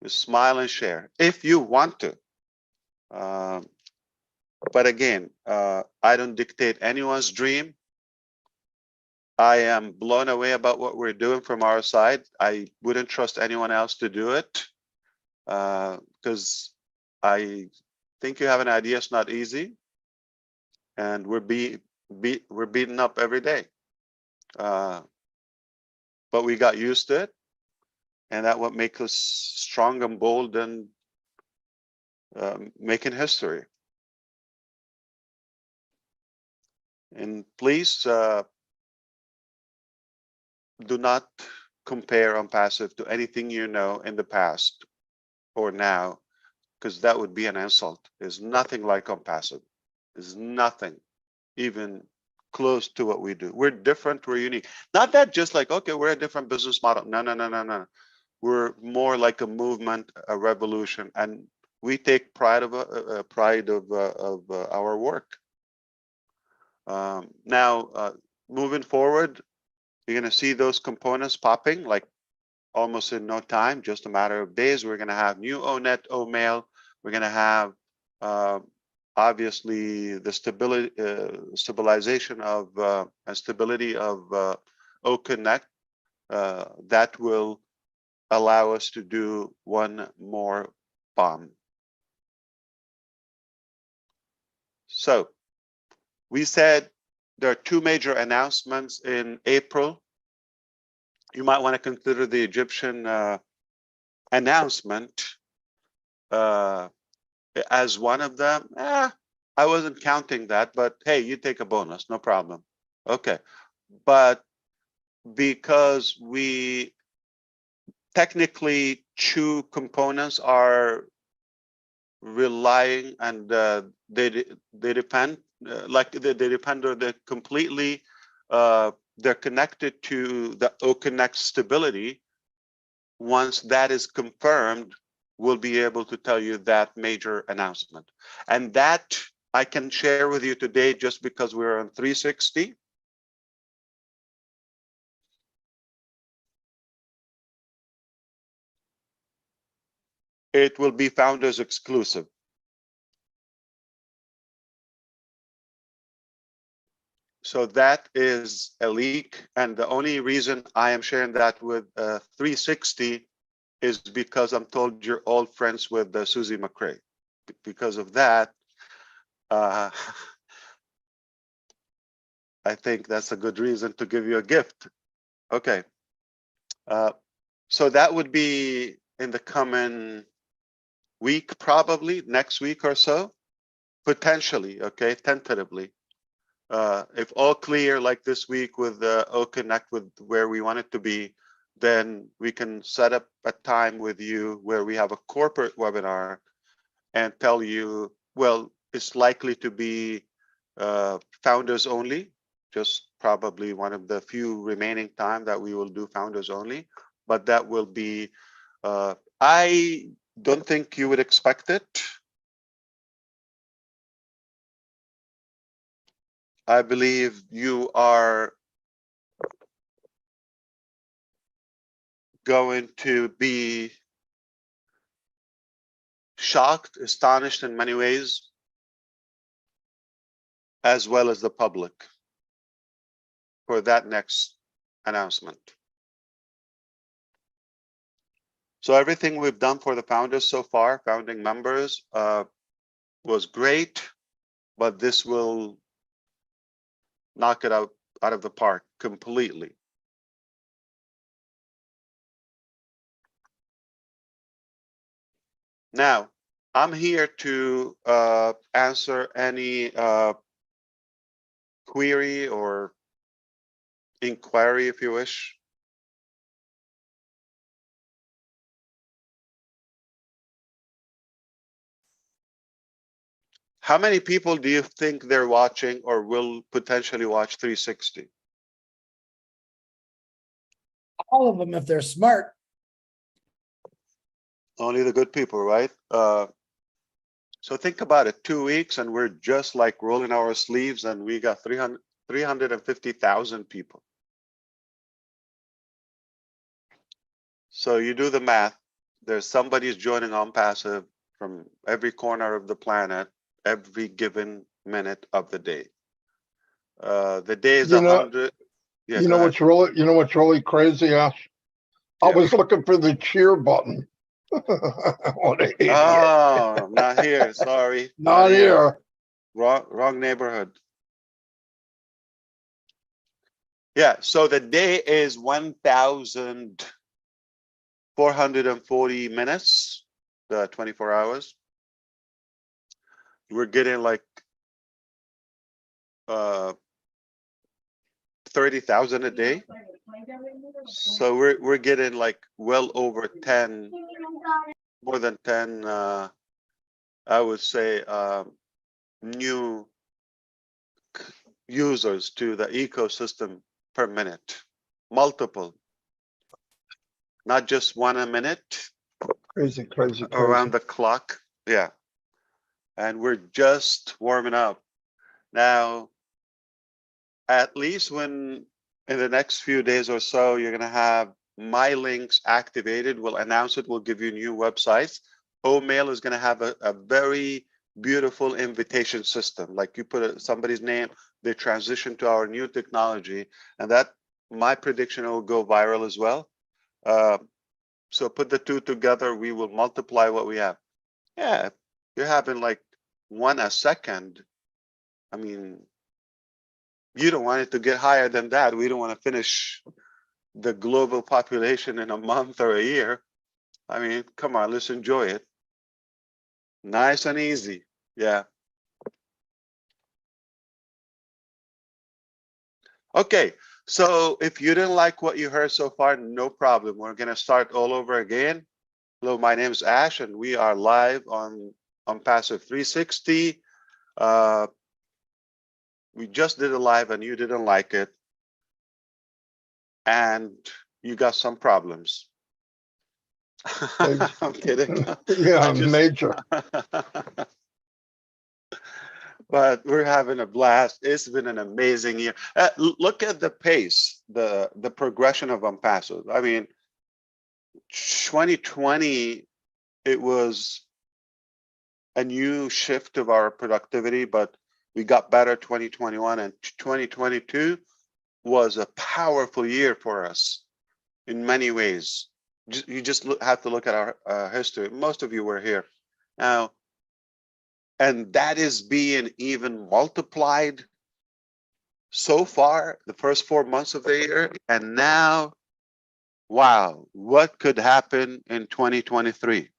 smile and share if you want to. But again, I don't dictate anyone's dream. I am blown away about what we're doing from our side. I wouldn't trust anyone else to do it. because I think you have an idea. It's not easy, and we're beaten up every day. But we got used to it, and that what makes us strong and bold and making history. And please do not compare Onpassive to anything you know in the past or now, because that would be an insult. There's nothing like Onpassive. There's nothing even close to what we do. We're different, we're unique. Not that just like, okay, we're a different business model. No, no, no, no, no. We're more like a movement, a revolution, and we take pride of our work. Now, moving forward, you're going to see those components popping like almost in no time, just a matter of days. We're going to have new ONet, OMail. We're going to have obviously the stabilization of and stability of OConnect that will allow us to do one more bomb. So we said there are two major announcements in April. You might want to consider the Egyptian announcement as one of them. I wasn't counting that, but hey, you take a bonus, no problem. Okay, but because we technically two components are relying and they depend they depend or they're completely they're connected to the OConnect stability. Once that is confirmed, we'll be able to tell you that major announcement. And that I can share with you today just because we're on 360. It will be founders exclusive. So that is a leak, and the only reason I am sharing that with 360 is because I'm told you're all friends with Susie McCrae. Because of that, I think that's a good reason to give you a gift. Okay, so that would be in the coming week, probably next week or so, potentially. Okay, tentatively. If all clear like this week with OConnect with where we want it to be, then we can set up a time with you where we have a corporate webinar and tell you, well, it's likely to be founders only, just probably one of the few remaining time that we will do founders only, but that will be, I don't think you would expect it. I believe you are going to be shocked, astonished in many ways, as well as the public for that next announcement. So everything we've done for the founders so far, founding members, was great, but this will knock it out of the park completely. Now, I'm here to answer any query or inquiry, if you wish. How many people do you think they're watching or will potentially watch 360? All of them, if they're smart. Only the good people, right? So think about it, 2 weeks and we're just like rolling our sleeves and we got 350,000 people. So you do the math, there's somebody's joining Onpassive from every corner of the planet, every given minute of the day. The day is 100. Yeah, what's really crazy, Ash? I was looking for the cheer button What an idiot. Oh, not here. Sorry. Not here. Wrong neighborhood. Yeah, so the day is 1,440 minutes, the 24 hours. We're getting like 30,000 a day. So we're getting like well over 10, more than 10, I would say, new users to the ecosystem per minute, multiple, not just one a minute, Crazy, crazy, around crazy. the clock. Yeah. And we're just warming up. Now, at least when in the next few days or so, you're going to have my links activated. We'll announce it. We'll give you new websites. OMail is going to have a very beautiful invitation system. Like you put somebody's name, they transition to our new technology, and that, my prediction, will go viral as well. So put the two together, we will multiply what we have. Yeah, you're having like one a second. I mean, you don't want it to get higher than that. We don't want to finish the global population in a month or a year. I mean, come on, let's enjoy it. Nice and easy. Yeah. Okay, so if you didn't like what you heard so far, no problem. We're going to start all over again. Hello, my name is Ash, and we are live on Onpassive 360. We just did a live and you didn't like it, and you got some problems. I'm kidding. Yeah, major. But we're having a blast. It's been an amazing year. Look at the pace, the progression of Onpassive. I mean, 2020, it was a new shift of our productivity, but we got better 2021, and 2022 was a powerful year for us in many ways. You just have to look at our history. Most of you were here now, and that is being even multiplied so far, the first 4 months of the year. And now, wow, what could happen in 2023?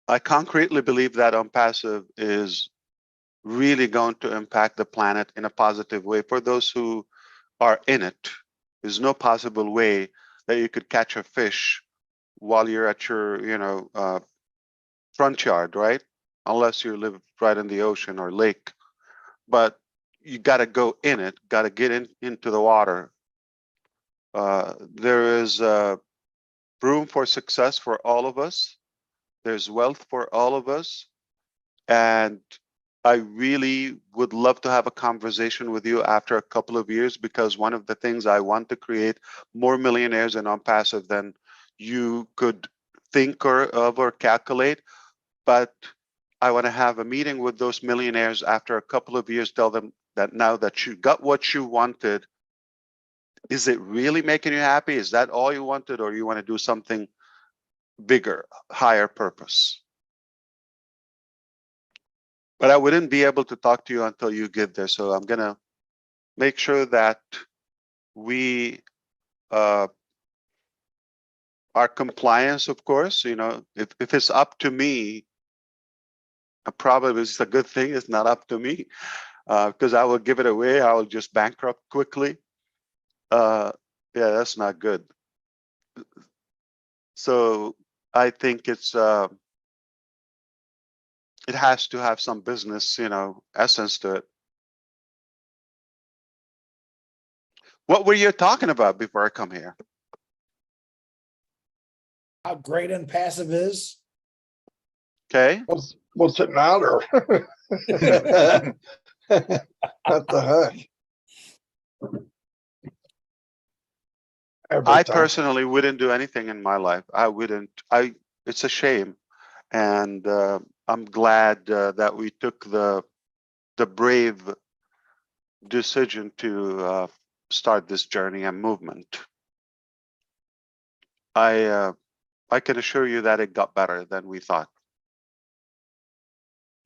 I concretely believe that Onpassive is really going to impact the planet in a positive way. For those who are in it, there's no possible way that you could catch a fish while you're at your, front yard, right? Unless you live right in the ocean or lake. But you got to go in it, got to get into the water. There is room for success for all of us. There's wealth for all of us. And I really would love to have a conversation with you after a couple of years, because one of the things I want to create more millionaires in Onpassive than you could think or calculate. But I want to have a meeting with those millionaires after a couple of years, tell them that now that you got what you wanted, is it really making you happy? Is that all you wanted, or you want to do something bigger, higher purpose? But I wouldn't be able to talk to you until you get there. So I'm going to make sure that we are compliance, of course. If it's up to me, probably it's a good thing it's not up to me, because I will give it away. I will just bankrupt quickly. Yeah, that's not good. So I think it has to have some business, essence to it. What were you talking about before I come here? How great Onpassive is. Okay. What's it matter? What the heck? I personally wouldn't do anything in my life. I wouldn't. It's a shame, and I'm glad that we took the brave decision to start this journey and movement. I can assure you that it got better than we thought,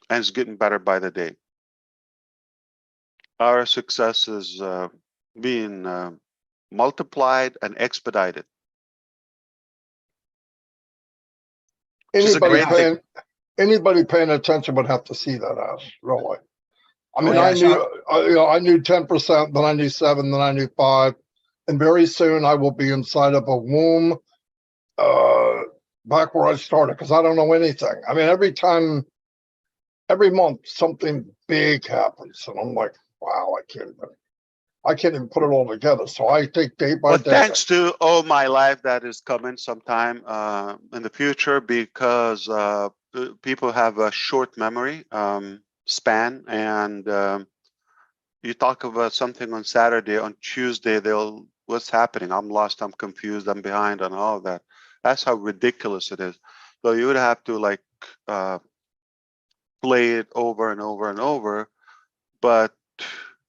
and it's getting better by the day. Our success is being multiplied and expedited. Which is a Anybody great thing. anybody paying attention would have to see that as really. I mean, yeah, I knew, I knew 10%, then I knew 7, then I knew 5, and very soon I will be inside of a womb, back where I started, because I don't know anything. I mean, every month something big happens, and I'm like, wow, I can't even put it all together. So I take day by But day. thanks to all my life that is coming sometime in the future, because people have a short memory span, and you talk about something on Saturday, on Tuesday, what's happening? I'm lost, I'm confused, I'm behind, and all of that. That's how ridiculous it is. So you would have to like play it over and over and over. But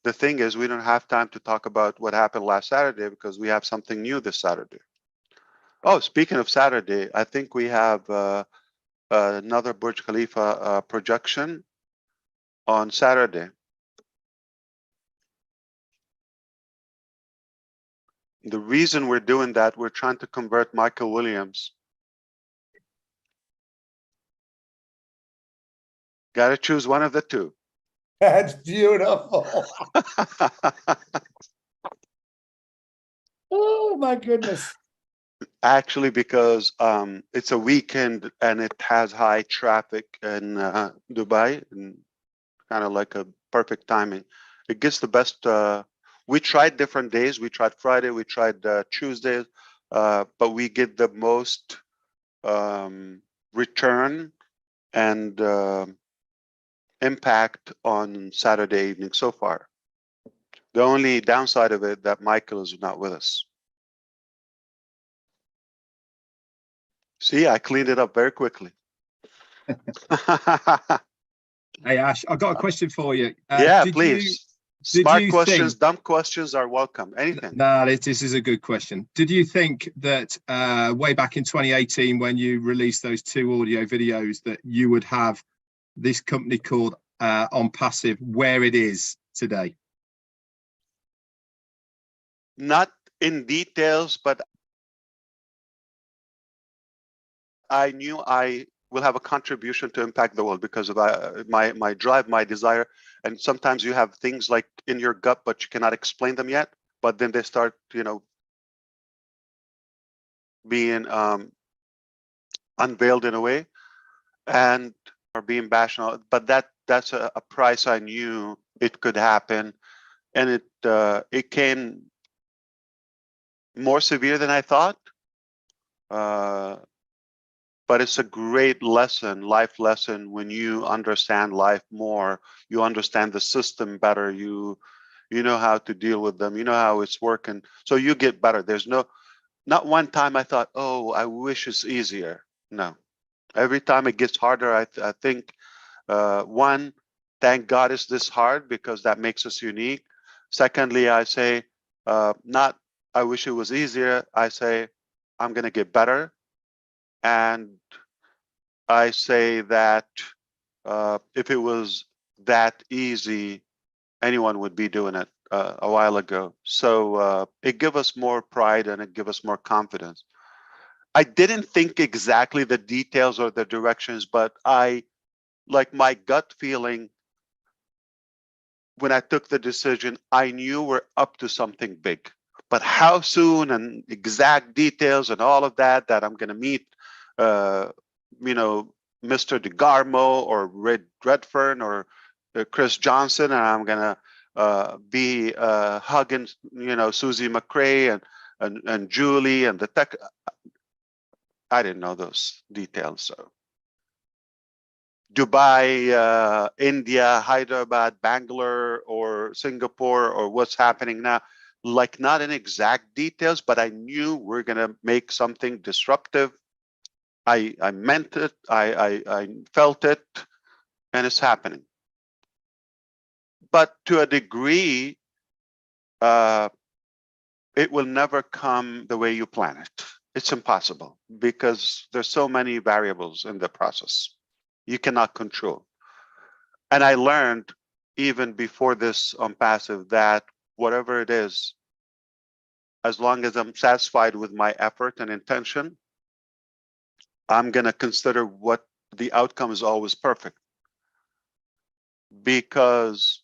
the thing is, we don't have time to talk about what happened last Saturday because we have something new this Saturday. Oh, speaking of Saturday, I think we have another Burj Khalifa projection on Saturday. The reason we're doing that, we're trying to convert Michael Williams. Got to choose one of the two. That's beautiful. Oh my goodness. Actually, because it's a weekend and it has high traffic in Dubai, and kind of like a perfect timing. It gets the best. We tried different days. We tried Friday. We tried Tuesdays, but we get the most return and impact on Saturday evening so far. The only downside of it that Michael is not with us. See, I cleaned it up very quickly. Hey Ash, I've got a question for you. Yeah, did please. did Smart you questions, think- dumb questions are welcome. Anything. No, this is a good question. Did you think that way back in 2018, when you released those 2 audio videos, that you would have this company called Onpassive where it is today? Not in details, but I knew I will have a contribution to impact the world because of my drive, my desire. And sometimes you have things like in your gut, but you cannot explain them yet. But then they start, being unveiled in a way, and are being bashed on. But that's a price I knew it could happen, and it came more severe than I thought. But it's a great lesson, life lesson. When you understand life more, you understand the system better. You know how to deal with them. You know how it's working. So you get better. There's not one time I thought, oh, I wish it's easier. No. Every time it gets harder, I think, one, thank God it's this hard because that makes us unique. Secondly, I say, not I wish it was easier. I say, I'm going to get better. And I say that if it was that easy, anyone would be doing it a while ago. So it gives us more pride and it gives us more confidence. I didn't think exactly the details or the directions, but like my gut feeling when I took the decision, I knew we're up to something big. But how soon and exact details and all of that I'm going to meet, Mr. DeGarmo or Redfern or Chris Johnson, and I'm going to be hugging, Susie McRae and Julie and the tech. I didn't know those details. So Dubai, India, Hyderabad, Bangalore, or Singapore, or what's happening now, like not in exact details, but I knew we're going to make something disruptive. I meant it. I felt it, and it's happening. But to a degree, it will never come the way you plan it. It's impossible because there's so many variables in the process you cannot control. And I learned even before this Onpassive that whatever it is, as long as I'm satisfied with my effort and intention, I'm going to consider what the outcome is always perfect. Because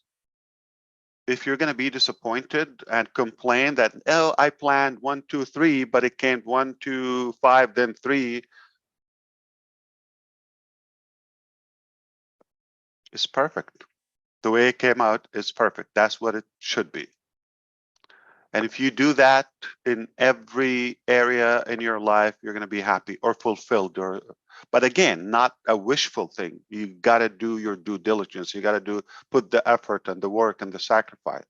if you're going to be disappointed and complain that, oh, I planned 1, 2, 3, but it came 1, 2, 5, then 3, it's perfect. The way it came out is perfect. That's what it should be. And if you do that in every area in your life, you're going to be happy or fulfilled. But again, not a wishful thing. You got to do your due diligence. You got to put the effort and the work and the sacrifice.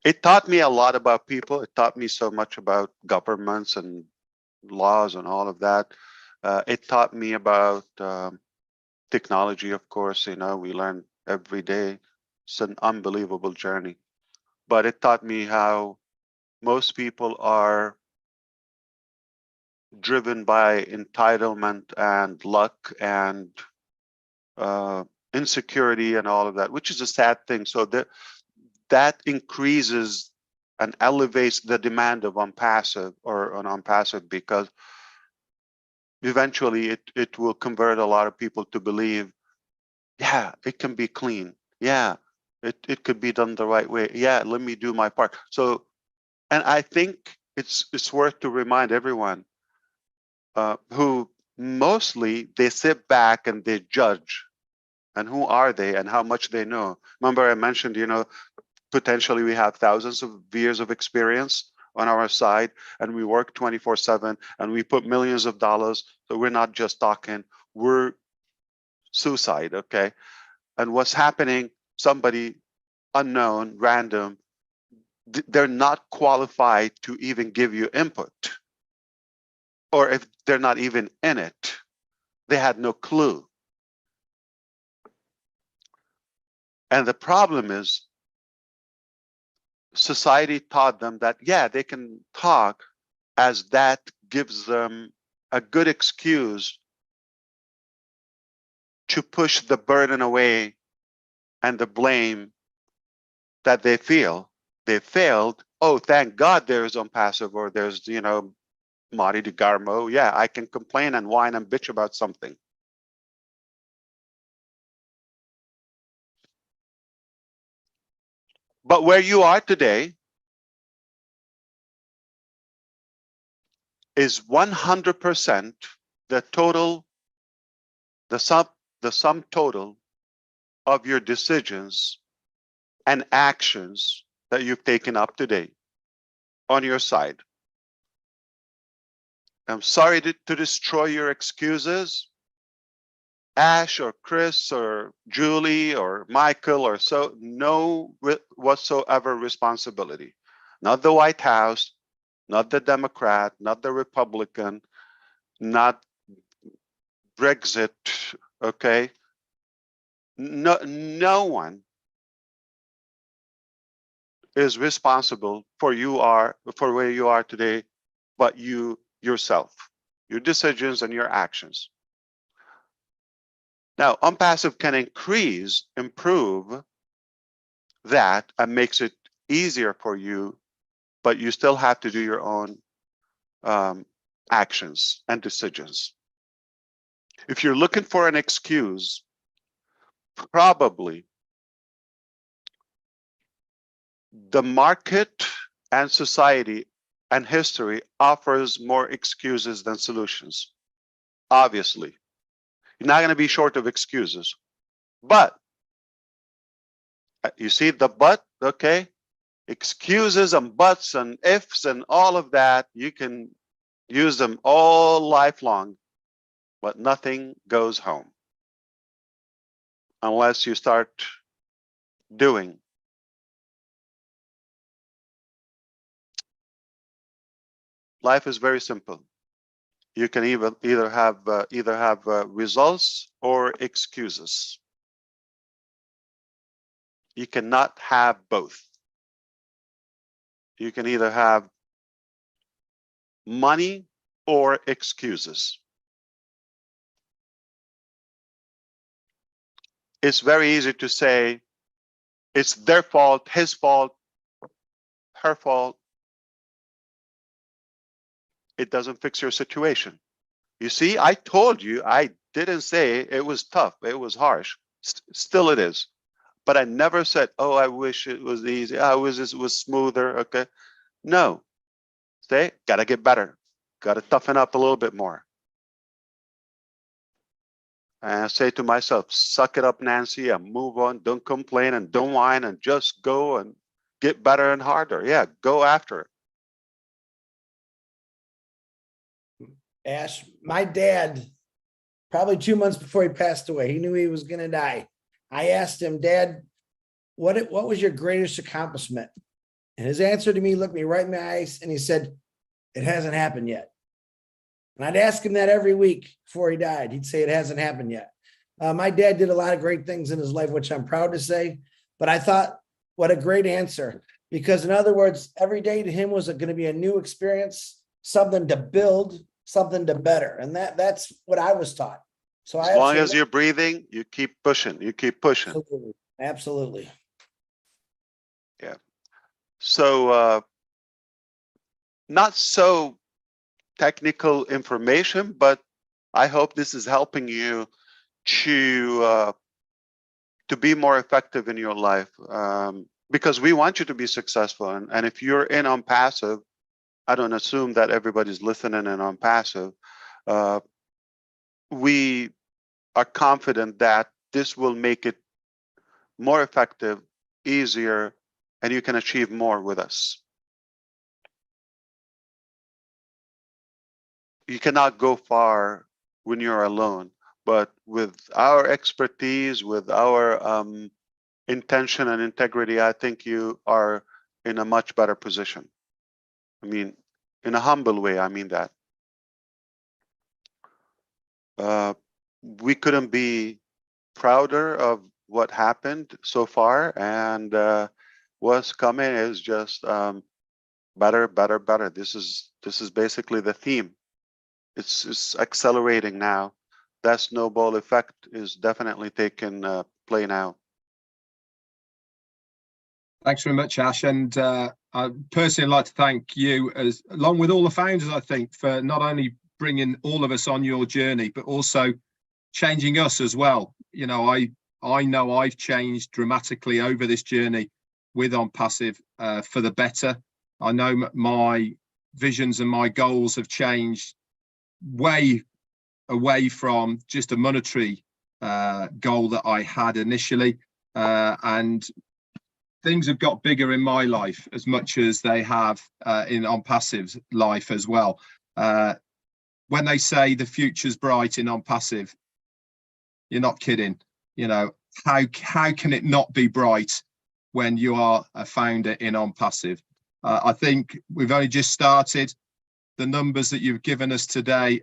It taught me a lot about people. It taught me so much about governments and laws and all of that. It taught me about technology, of course. You know, we learn every day. It's an unbelievable journey. But it taught me how most people are driven by entitlement and luck and insecurity and all of that, which is a sad thing. So that increases and elevates the demand of Onpassive or an Onpassive, because eventually it will convert a lot of people to believe, yeah, it can be clean. Yeah, it could be done the right way. Yeah, let me do my part. So, and I think it's worth to remind everyone who mostly they sit back and they judge, and who are they and how much they know. Remember I mentioned, you know, potentially we have thousands of years of experience on our side, and we work 24/7, and we put millions of dollars. So we're not just talking, we're suicide, okay? And what's happening, somebody unknown, random, they're not qualified to even give you input. Or if they're not even in it, they had no clue. And the problem is, society taught them that, yeah, they can talk, as that gives them a good excuse to push the burden away and the blame that they feel. They failed. Oh, thank God there's Onpassive, or there's, you know, Marty DeGarmo. Yeah, I can complain and whine and bitch about something. But where you are today is 100% the total, the sum total of your decisions and actions that you've taken up today on your side. I'm sorry to destroy your excuses, Ash or Chris or Julie or Michael, or so, no whatsoever responsibility. Not the White House, not the Democrat, not the Republican, not Brexit, okay? No one is responsible for where you are today, but you yourself, your decisions and your actions. Now, Onpassive can improve that and makes it easier for you, but you still have to do your own actions and decisions. If you're looking for an excuse, probably the market and society and history offers more excuses than solutions. Obviously, you're not going to be short of excuses, but you see the but, okay? Excuses and buts and ifs and all of that, you can use them all lifelong, but nothing goes home unless you start doing. Life is very simple. You can either have results or excuses. You cannot have both. You can either have money or excuses. It's very easy to say it's their fault, his fault, her fault. It doesn't fix your situation. You see, I told you, I didn't say it was tough, it was harsh. Still it is. But I never said, oh, I wish it was easy. I wish it was smoother. Okay. No. Say, gotta get better. Gotta toughen up a little bit more. And I say to myself, suck it up, Nancy, and move on. Don't complain and don't whine and just go and get better and harder. Yeah, go after it. Ash, my dad, probably 2 months before he passed away, he knew he was gonna die. I asked him, Dad, what was your greatest accomplishment? And his answer to me looked me right in the eyes and he said, it hasn't happened yet. And I'd ask him that every week before he died. He'd say it hasn't happened yet. My dad did a lot of great things in his life, which I'm proud to say, but I thought, what a great answer. Because in other words, every day to him was going to be a new experience, something to build, something to better. And that's what I was taught. So as long as you're breathing, you keep pushing, you keep pushing. Absolutely. Absolutely. Yeah. So not so technical information, but I hope this is helping you to be more effective in your life, because we want you to be successful. And if you're in Onpassive, I don't assume that everybody's listening in Onpassive. We are confident that this will make it more effective, easier, and you can achieve more with us. You cannot go far when you're alone, but with our expertise, with our intention and integrity, I think you are in a much better position. I mean, in a humble way, I mean that. We couldn't be prouder of what happened so far, and what's coming is just better, better, better. This is basically the theme. It's accelerating now. That snowball effect is definitely taking play now. Thanks very much, Ash. And I personally like to thank you, as along with all the founders, I think, for not only bringing all of us on your journey, but also changing us as well. You know, I know I've changed dramatically over this journey with Onpassive for the better. I know my visions and my goals have changed way away from just a monetary goal that I had initially, and things have got bigger in my life as much as they have in Onpassive's life as well. When they say the future's bright in Onpassive, you're not kidding. You know, how can it not be bright when you are a founder in Onpassive? I think we've only just started. The numbers that you've given us today,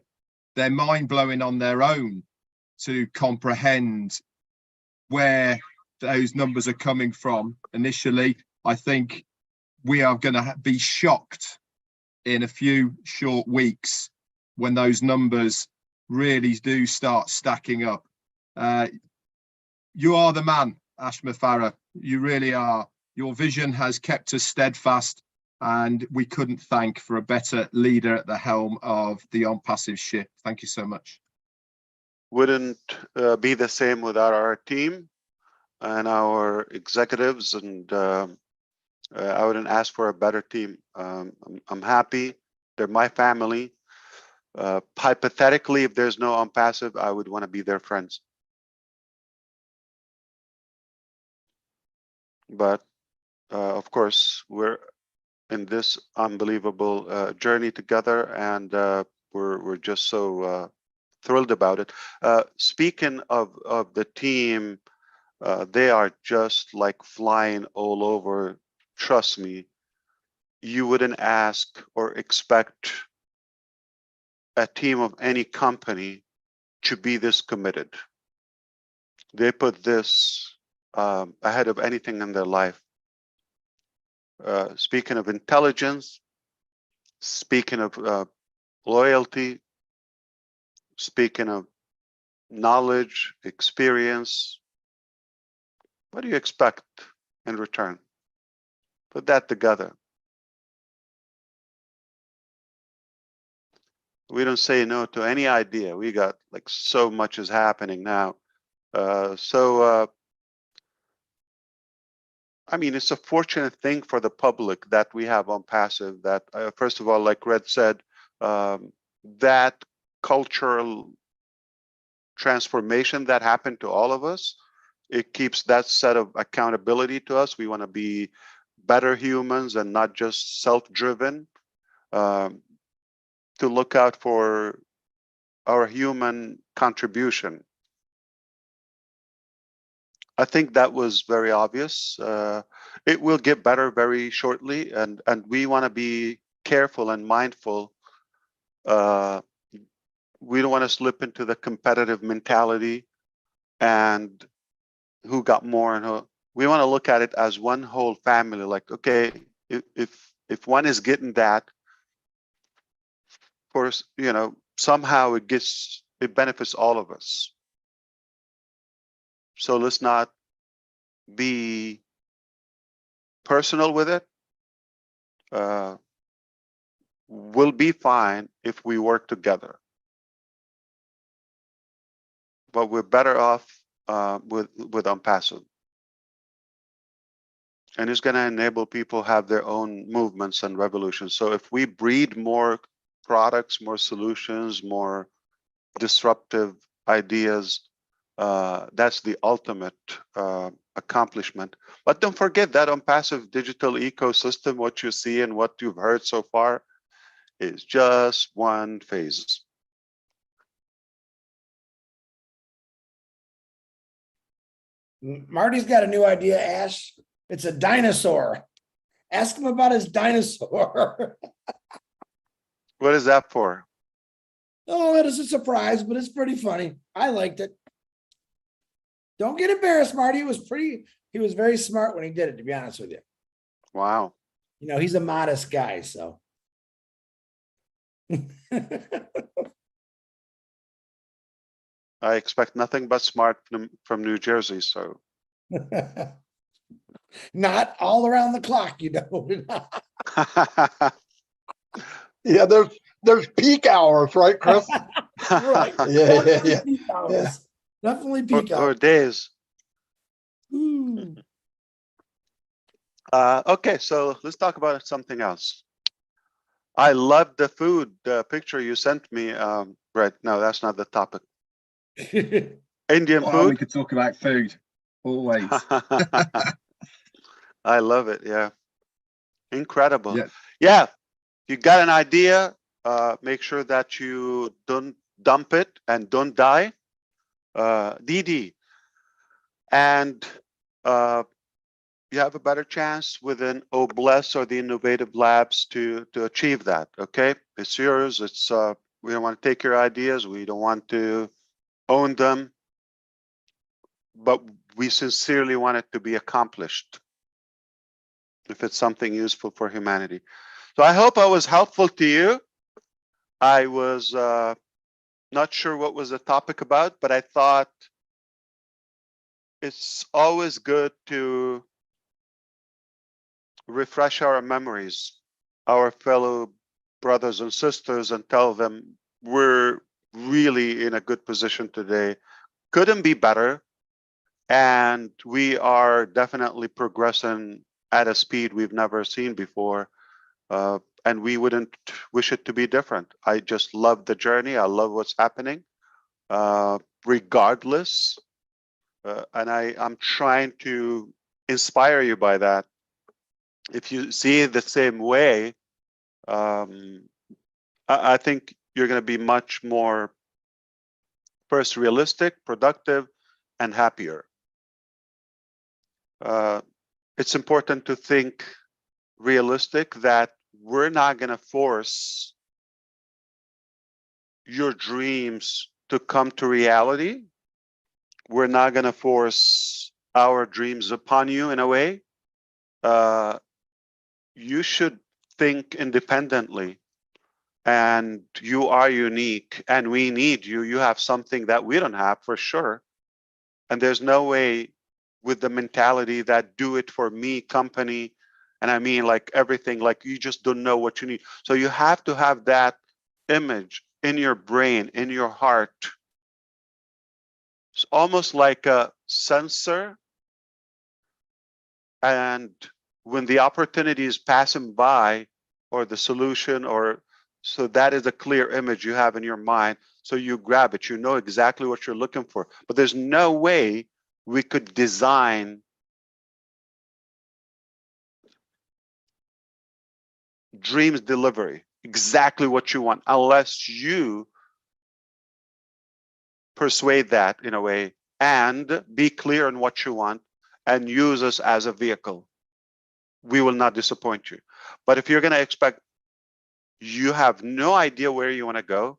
they're mind-blowing on their own to comprehend where those numbers are coming from initially. I think we are going to be shocked in a few short weeks when those numbers really do start stacking up. You are the man, Ash Farah. You really are. Your vision has kept us steadfast, and we couldn't thank for a better leader at the helm of the Onpassive ship. Thank you so much. Wouldn't be the same without our team and our executives, and I wouldn't ask for a better team. I'm happy. They're my family. Hypothetically, if there's no Onpassive, I would want to be their friends. But of course, we're in this unbelievable journey together, and we're just so thrilled about it. Speaking of the team, they are just like flying all over. Trust me, you wouldn't ask or expect a team of any company to be this committed. They put this ahead of anything in their life. speaking of intelligence, speaking of loyalty, speaking of knowledge, experience, what do you expect in return? Put that together. We don't say no to any idea. We got like so much is happening now. I mean, it's a fortunate thing for the public that we have Onpassive. That first of all, like Red said, that cultural transformation that happened to all of us, it keeps that set of accountability to us. We want to be better humans and not just self-driven. To look out for our human contribution. I think that was very obvious. It will get better very shortly, and we want to be careful and mindful. We don't want to slip into the competitive mentality and who got more and who. We want to look at it as one whole family. Like, okay, if one is getting that, for somehow it benefits all of us. So let's not be personal with it. We'll be fine if we work together, but we're better off with Onpassive, and it's going to enable people have their own movements and revolutions. So if we breed more products, more solutions, more disruptive ideas, that's the ultimate accomplishment. But don't forget that Onpassive digital ecosystem, what you see and what you've heard so far, is just one phase. Marty's got a new idea, Ash. It's a dinosaur. Ask him about his dinosaur. What is that for? Oh, it is a surprise, but it's pretty funny. I liked it. Don't get embarrassed, Marty. He was very smart when he did it, to be honest with you. Wow. He's a modest guy, so. I expect nothing but smart from New Jersey, so. Not all around the clock, Yeah, there's peak hours, right, Chris? Right. Yeah. Peak hours. Definitely peak or hours. days. Ooh. Okay, so let's talk about something else. I love the food picture you sent me, Brett. No, that's not the topic. Indian We food. could talk about food always. I love it. Yeah, incredible. Yeah. Yeah, you got an idea. Make sure that you don't dump it and don't die. DD, and you have a better chance within OBLESS or the innovative labs to achieve that. Okay, it's yours. It's we don't want to take your ideas. We don't want to own them, but we sincerely want it to be accomplished if it's something useful for humanity. So I hope I was helpful to you. I was not sure what was the topic about, but I thought it's always good to refresh our memories, our fellow brothers and sisters, and tell them we're really in a good position today. Couldn't be better. And we are definitely progressing at a speed we've never seen before. And we wouldn't wish it to be different. I just love the journey. I love what's happening, regardless. And I'm trying to inspire you by that. If you see it the same way, I think you're going to be much more, first, realistic, productive, and happier. It's important to think realistic, that we're not going to force your dreams to come to reality. We're not going to force our dreams upon you in a way. you should think independently, and you are unique, and we need you. You have something that we don't have for sure. And there's no way with the mentality that do it for me company. And I mean, like everything, like you just don't know what you need. So you have to have that image in your brain, in your heart. It's almost like a sensor. And when the opportunity is passing by, or the solution, or so that is a clear image you have in your mind. So you grab it, you know exactly what you're looking for. But there's no way we could design dreams delivery, exactly what you want, unless you persuade that in a way and be clear on what you want and use us as a vehicle. We will not disappoint you. But if you're going to expect, you have no idea where you want to go,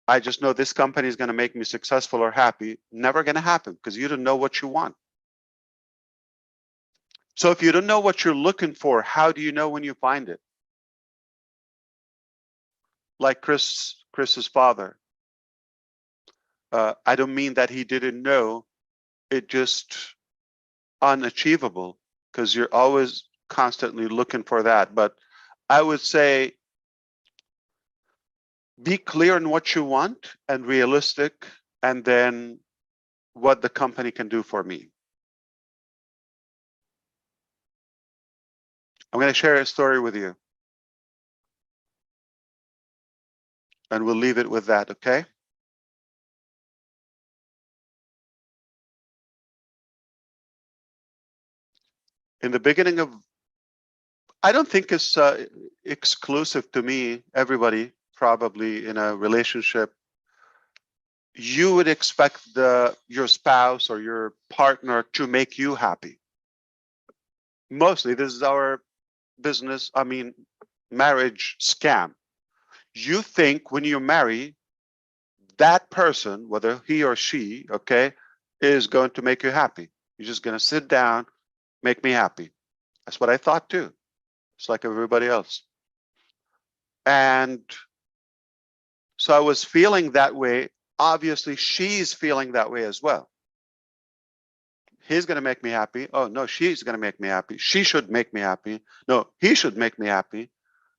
I just know this company is going to make me successful or happy, never going to happen, because you don't know what you want. So if you don't know what you're looking for, how do you know when you find it? Like Chris's father. I don't mean that he didn't know, it just unachievable, because you're always constantly looking for that. But I would say be clear on what you want and realistic, and then what the company can do for me. I'm going to share a story with you, and we'll leave it with that, okay? In the beginning of, I don't think it's exclusive to me, everybody probably in a relationship, you would expect your spouse or your partner to make you happy. Mostly, this is our business, I mean, marriage scam. You think when you marry, that person, whether he or she, okay, is going to make you happy. You're just going to sit down, make me happy. That's what I thought too. It's like everybody else. And so I was feeling that way. Obviously, she's feeling that way as well. He's going to make me happy. Oh, no, she's going to make me happy. She should make me happy. No, he should make me happy.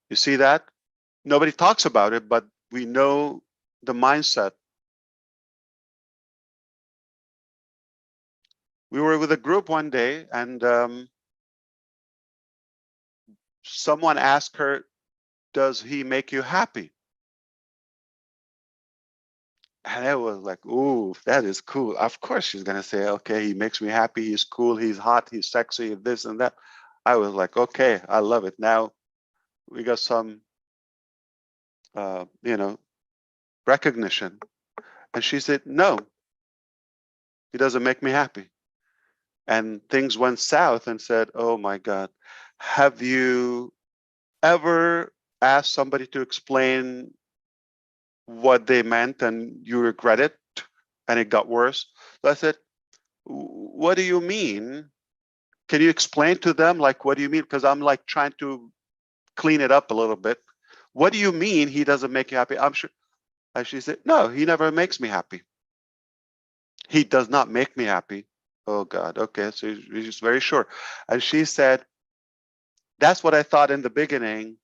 You see that? Nobody talks about it, but we know the mindset. We were with a group one day, and someone asked her, does he make you happy? And I was like, ooh, that is cool. Of course she's going to say, okay, he makes me happy. He's cool. He's hot. He's sexy, this and that. I was like, okay, I love it. Now we got some, recognition. And she said, no, he doesn't make me happy. And things went south, and said, oh my God, have you ever asked somebody to explain what they meant and you regret it and it got worse? So I said, what do you mean? Can you explain to them, like, what do you mean? Because I'm like trying to clean it up a little bit. What do you mean he doesn't make you happy? I'm sure. And she said, no, he never makes me happy. He does not make me happy. Oh God, okay, so he's very sure. And she said, that's what I thought in the beginning.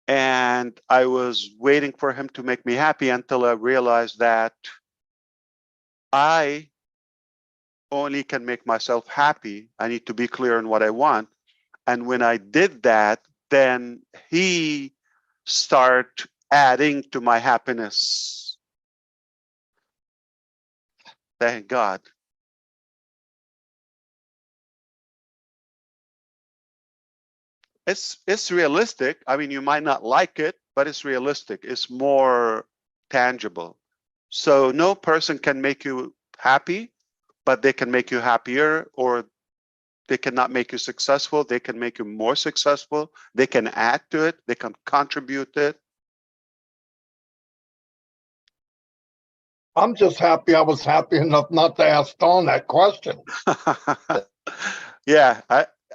And I was waiting for him to make me happy until I realized that I only can make myself happy. I need to be clear on what I want. And when I did that, then he start adding to my happiness. Thank God. It's realistic. I mean, you might not like it, but it's realistic. It's more tangible. So no person can make you happy, but they can make you happier, or they cannot make you successful. They can make you more successful. They can add to it. They can contribute it. I'm just happy I was happy enough not to ask Dawn that question. Yeah,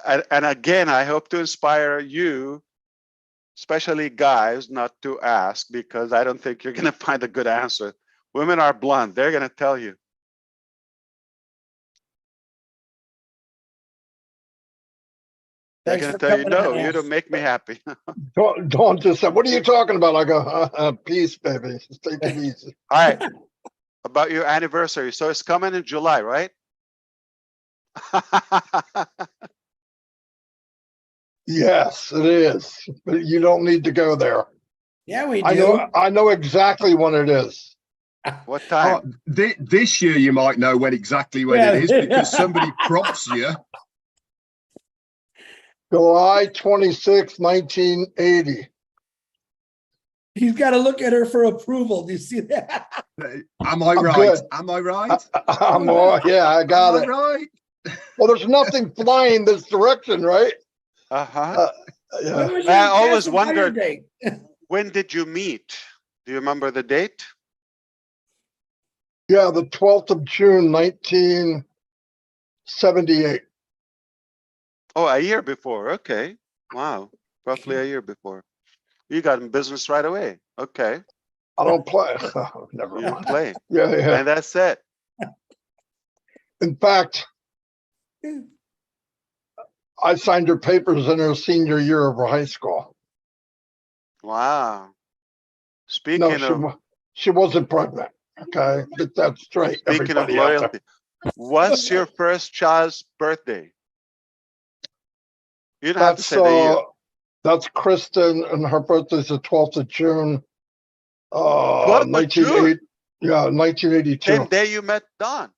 And again, I hope to inspire you, especially guys, not to ask, because I don't think you're going to find a good answer. Women are blunt. They're going to tell you. They're Thanks going to for tell you, coming on, no, you Ash. don't make me happy. Dawn just said, what are you talking about? I go, peace, baby. Just take it easy. All right. About your anniversary. So it's coming in July, right? Yes, it is. But you don't need to go there. Yeah, we I do. know exactly when it is. What Oh, time? this year you might know when exactly when it is because somebody prompts you. July 26, 1980. He's got to look at her for approval. Do you see that? Am I I'm right? good. Am I right? Yeah, I got Am I it. right? Well, there's nothing flying this direction, right? Uh-huh. Yeah. When was I your always gas and fire wondered, date? when did you meet? Do you remember the date? Yeah, the 12th of June, 1978. Oh, a year before. Okay. Wow. Roughly a year before. You got in business right away. Okay. I don't play. Never You mind. play. Yeah, yeah. And that's it. In fact, I signed her papers in her senior year of high school. Wow. No, Speaking of she wasn't pregnant. Okay, get that straight. speaking of Everybody out there. loyalty, what's your first child's birthday? You don't have to That's say the year. that's Kristen, and her birthday's the 12th of June. 12th of June? 1980. Yeah, 1982. Same day you met Don.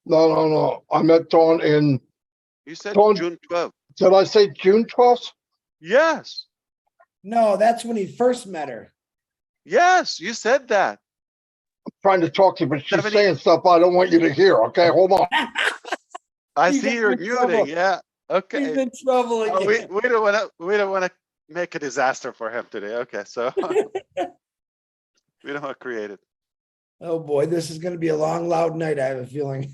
No. I met Dawn in. You said Dawn, June 12th. did I say June 12th? Yes. No, that's when he first met her. Yes, you said that. Trying to talk to you, but she's 70 saying stuff I don't want you to hear. Okay, hold on. I He's see you're in trouble. muting. Yeah. He's Okay. in trouble Oh, again. we don't want to make a disaster for him today. Okay, so we don't want to create it. Oh boy, this is going to be a long, loud night. I have a feeling.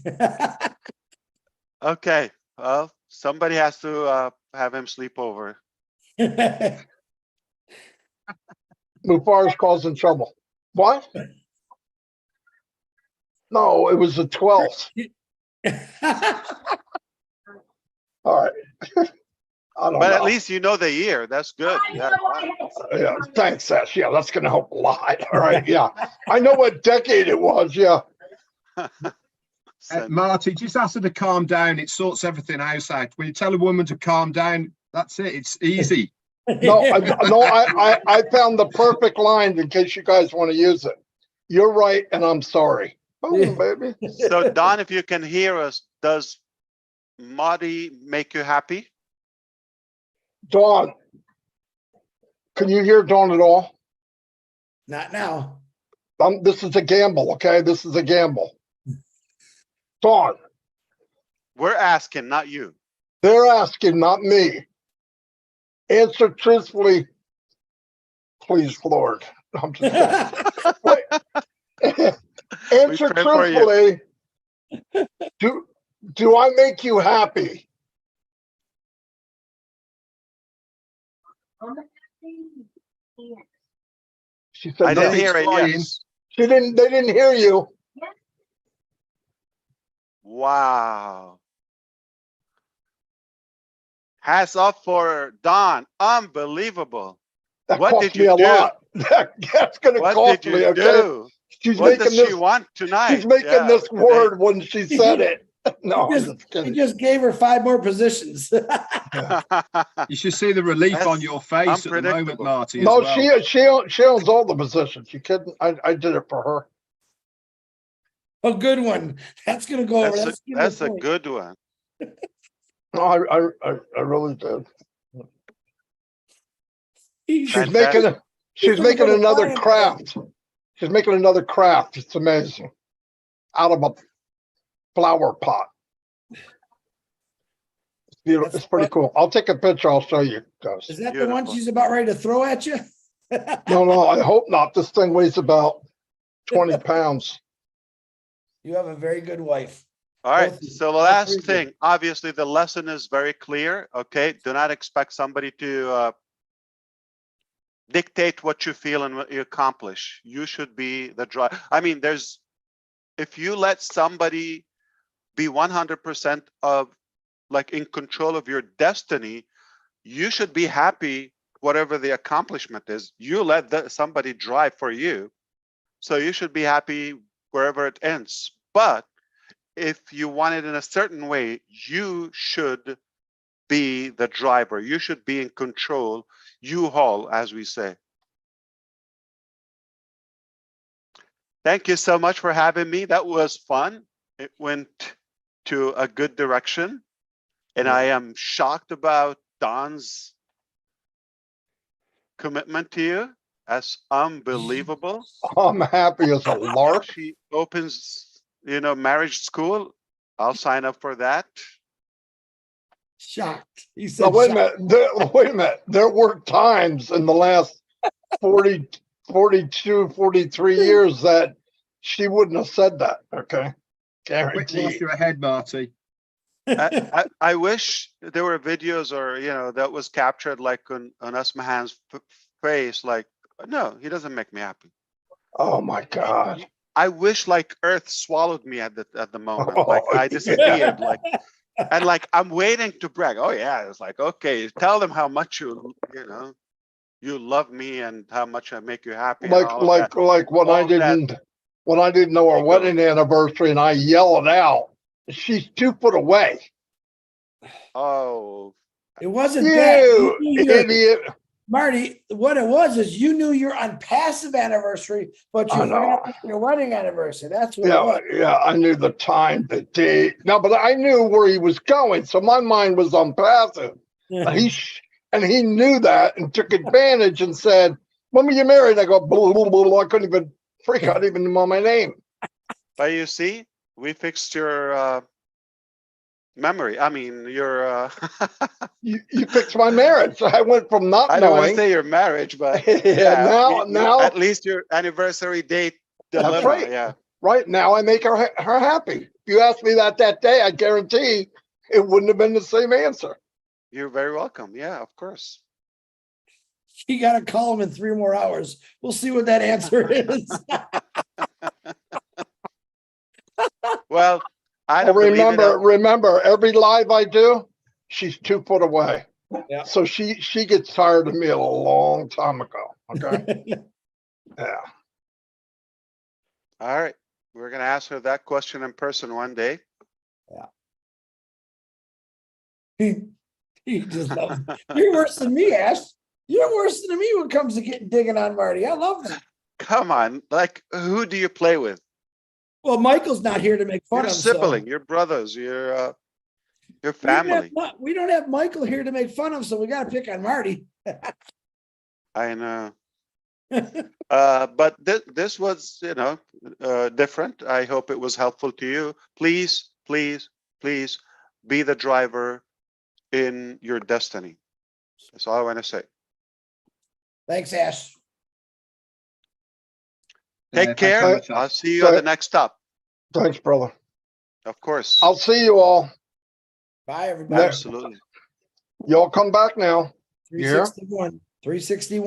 Okay. Well, somebody has to have him sleep over. Mufar's causing trouble. What? No, it was the 12th. All right. I don't But know. at least you know the year. That's good. Yeah. Yeah, thanks, Ash. Yeah, that's going to help a lot. All right. Yeah. I know what decade it was. Yeah. Marty, just ask her to calm down. It sorts everything else out. When you tell a woman to calm down, that's it. It's easy. No, I found the perfect line in case you guys want to use it. You're right, and I'm sorry. Boom, baby. So Don, if you can hear us, does Marty make you happy? Dawn, can you hear Dawn at all? Not now. This is a gamble, okay? This is a gamble. Dawn, We're asking, not you. they're asking, not me. Answer truthfully, please, Lord. I'm just kidding. Wait. Answer pray for you. truthfully. Do I make you happy? She said I no. didn't hear it. flying. Yes. They didn't hear you. Wow. Hats off for Don. Unbelievable. That What cost did me you a do? lot. That's gonna What cost did me, you okay? do? She's What does making she this want tonight? she's making Yeah, this today. word when she said it. No, I'm He just kidding. just gave her 5 more positions. You should see the relief That's on your face at the moment, unpredictable. Marty. No, as well. she owns all the positions. You kidding? I did it for her. A good one. That's going to go over. That's a good one. No, I really did. She's Fantastic. she's making another craft. She's making another craft. It's amazing. Out of a flower pot. It's beautiful. It's pretty cool. I'll take a picture. I'll show you guys. Is that the one Beautiful. she's about ready to throw at you? No, I hope not. This thing weighs about 20 pounds. You have a very good wife. All right, Both of you. so the All three last of you. thing, obviously, the lesson is very clear, okay? Do not expect somebody to dictate what you feel and what you accomplish. You should be the drive. I mean, if you let somebody be 100% of like in control of your destiny, you should be happy whatever the accomplishment is. You let somebody drive for you, so you should be happy wherever it ends. But if you want it in a certain way, you should be the driver. You should be in control. You haul, as we say. Thank you so much for having me. That was fun. It went to a good direction. And I am shocked about Don's commitment to you. That's unbelievable. I'm happy as a lark. She opens, marriage school. I'll sign up for that. Shocked. He Now, said, wait a shocked. minute. Wait a minute. There were times in the last 40, 42, 43 years that she wouldn't have said that. Okay. Quick whilst Guaranteed. you're ahead, Marty. I wish there were videos or, that was captured like on Asmahan's face. Like, no, he doesn't make me happy. Oh my God. I wish like Earth swallowed me at the moment. Oh, Like I yeah. disappeared. And I'm waiting to brag. Oh yeah, it's like, okay, tell them how much you love me and how much I make you happy. And all of that. Like when I All that didn't know our ego. wedding anniversary and I yell it out. She's 2 foot away. Oh, It wasn't that. You You knew your- idiot. Marty, what it was is you knew your Onpassive anniversary, but you I know. forgot your wedding anniversary. That's what it was. Yeah, I knew the time, the date. No, but I knew where he was going, so my mind was on passive. And he knew that and took advantage and said, "When were you married?" I go, blah, blah, blah. I couldn't even I didn't even know my name. but you see, we fixed your memory. I mean, your. You fixed my marriage. I went from not I don't want to knowing. say your marriage, but Yeah, now at least your anniversary date dilemma. That's right. Yeah. Right now, I make her happy. If you asked me that day, I guarantee it wouldn't have been the same answer. You're very welcome. Yeah, of course. You got to call him in 3 more hours. We'll see what that answer is. Well, I don't believe it. Remember, every live I do, she's 2 foot away. Yeah. So she gets tired of me a long time ago. Okay. Yeah. All right. We're going to ask her that question in person one day. He just loves it. You're worse than me, Ash. You're worse than me when it comes to digging on Marty. I love that. Come on. Like, who do you play with? Well, Michael's not here to make fun Your of him. so- sibling, your brothers, your family. We don't have Michael here to make fun of, so we got to pick on Marty. I know. But this was, different. I hope it was helpful to you. Please, please, please be the driver in your destiny. That's all I want to say. Thanks, Ash. Take care. very much, I'll see you at the next stop. Thanks, brother. Of course. I'll see you all. Bye, everybody. Absolutely. Y'all come back now. 361. 361.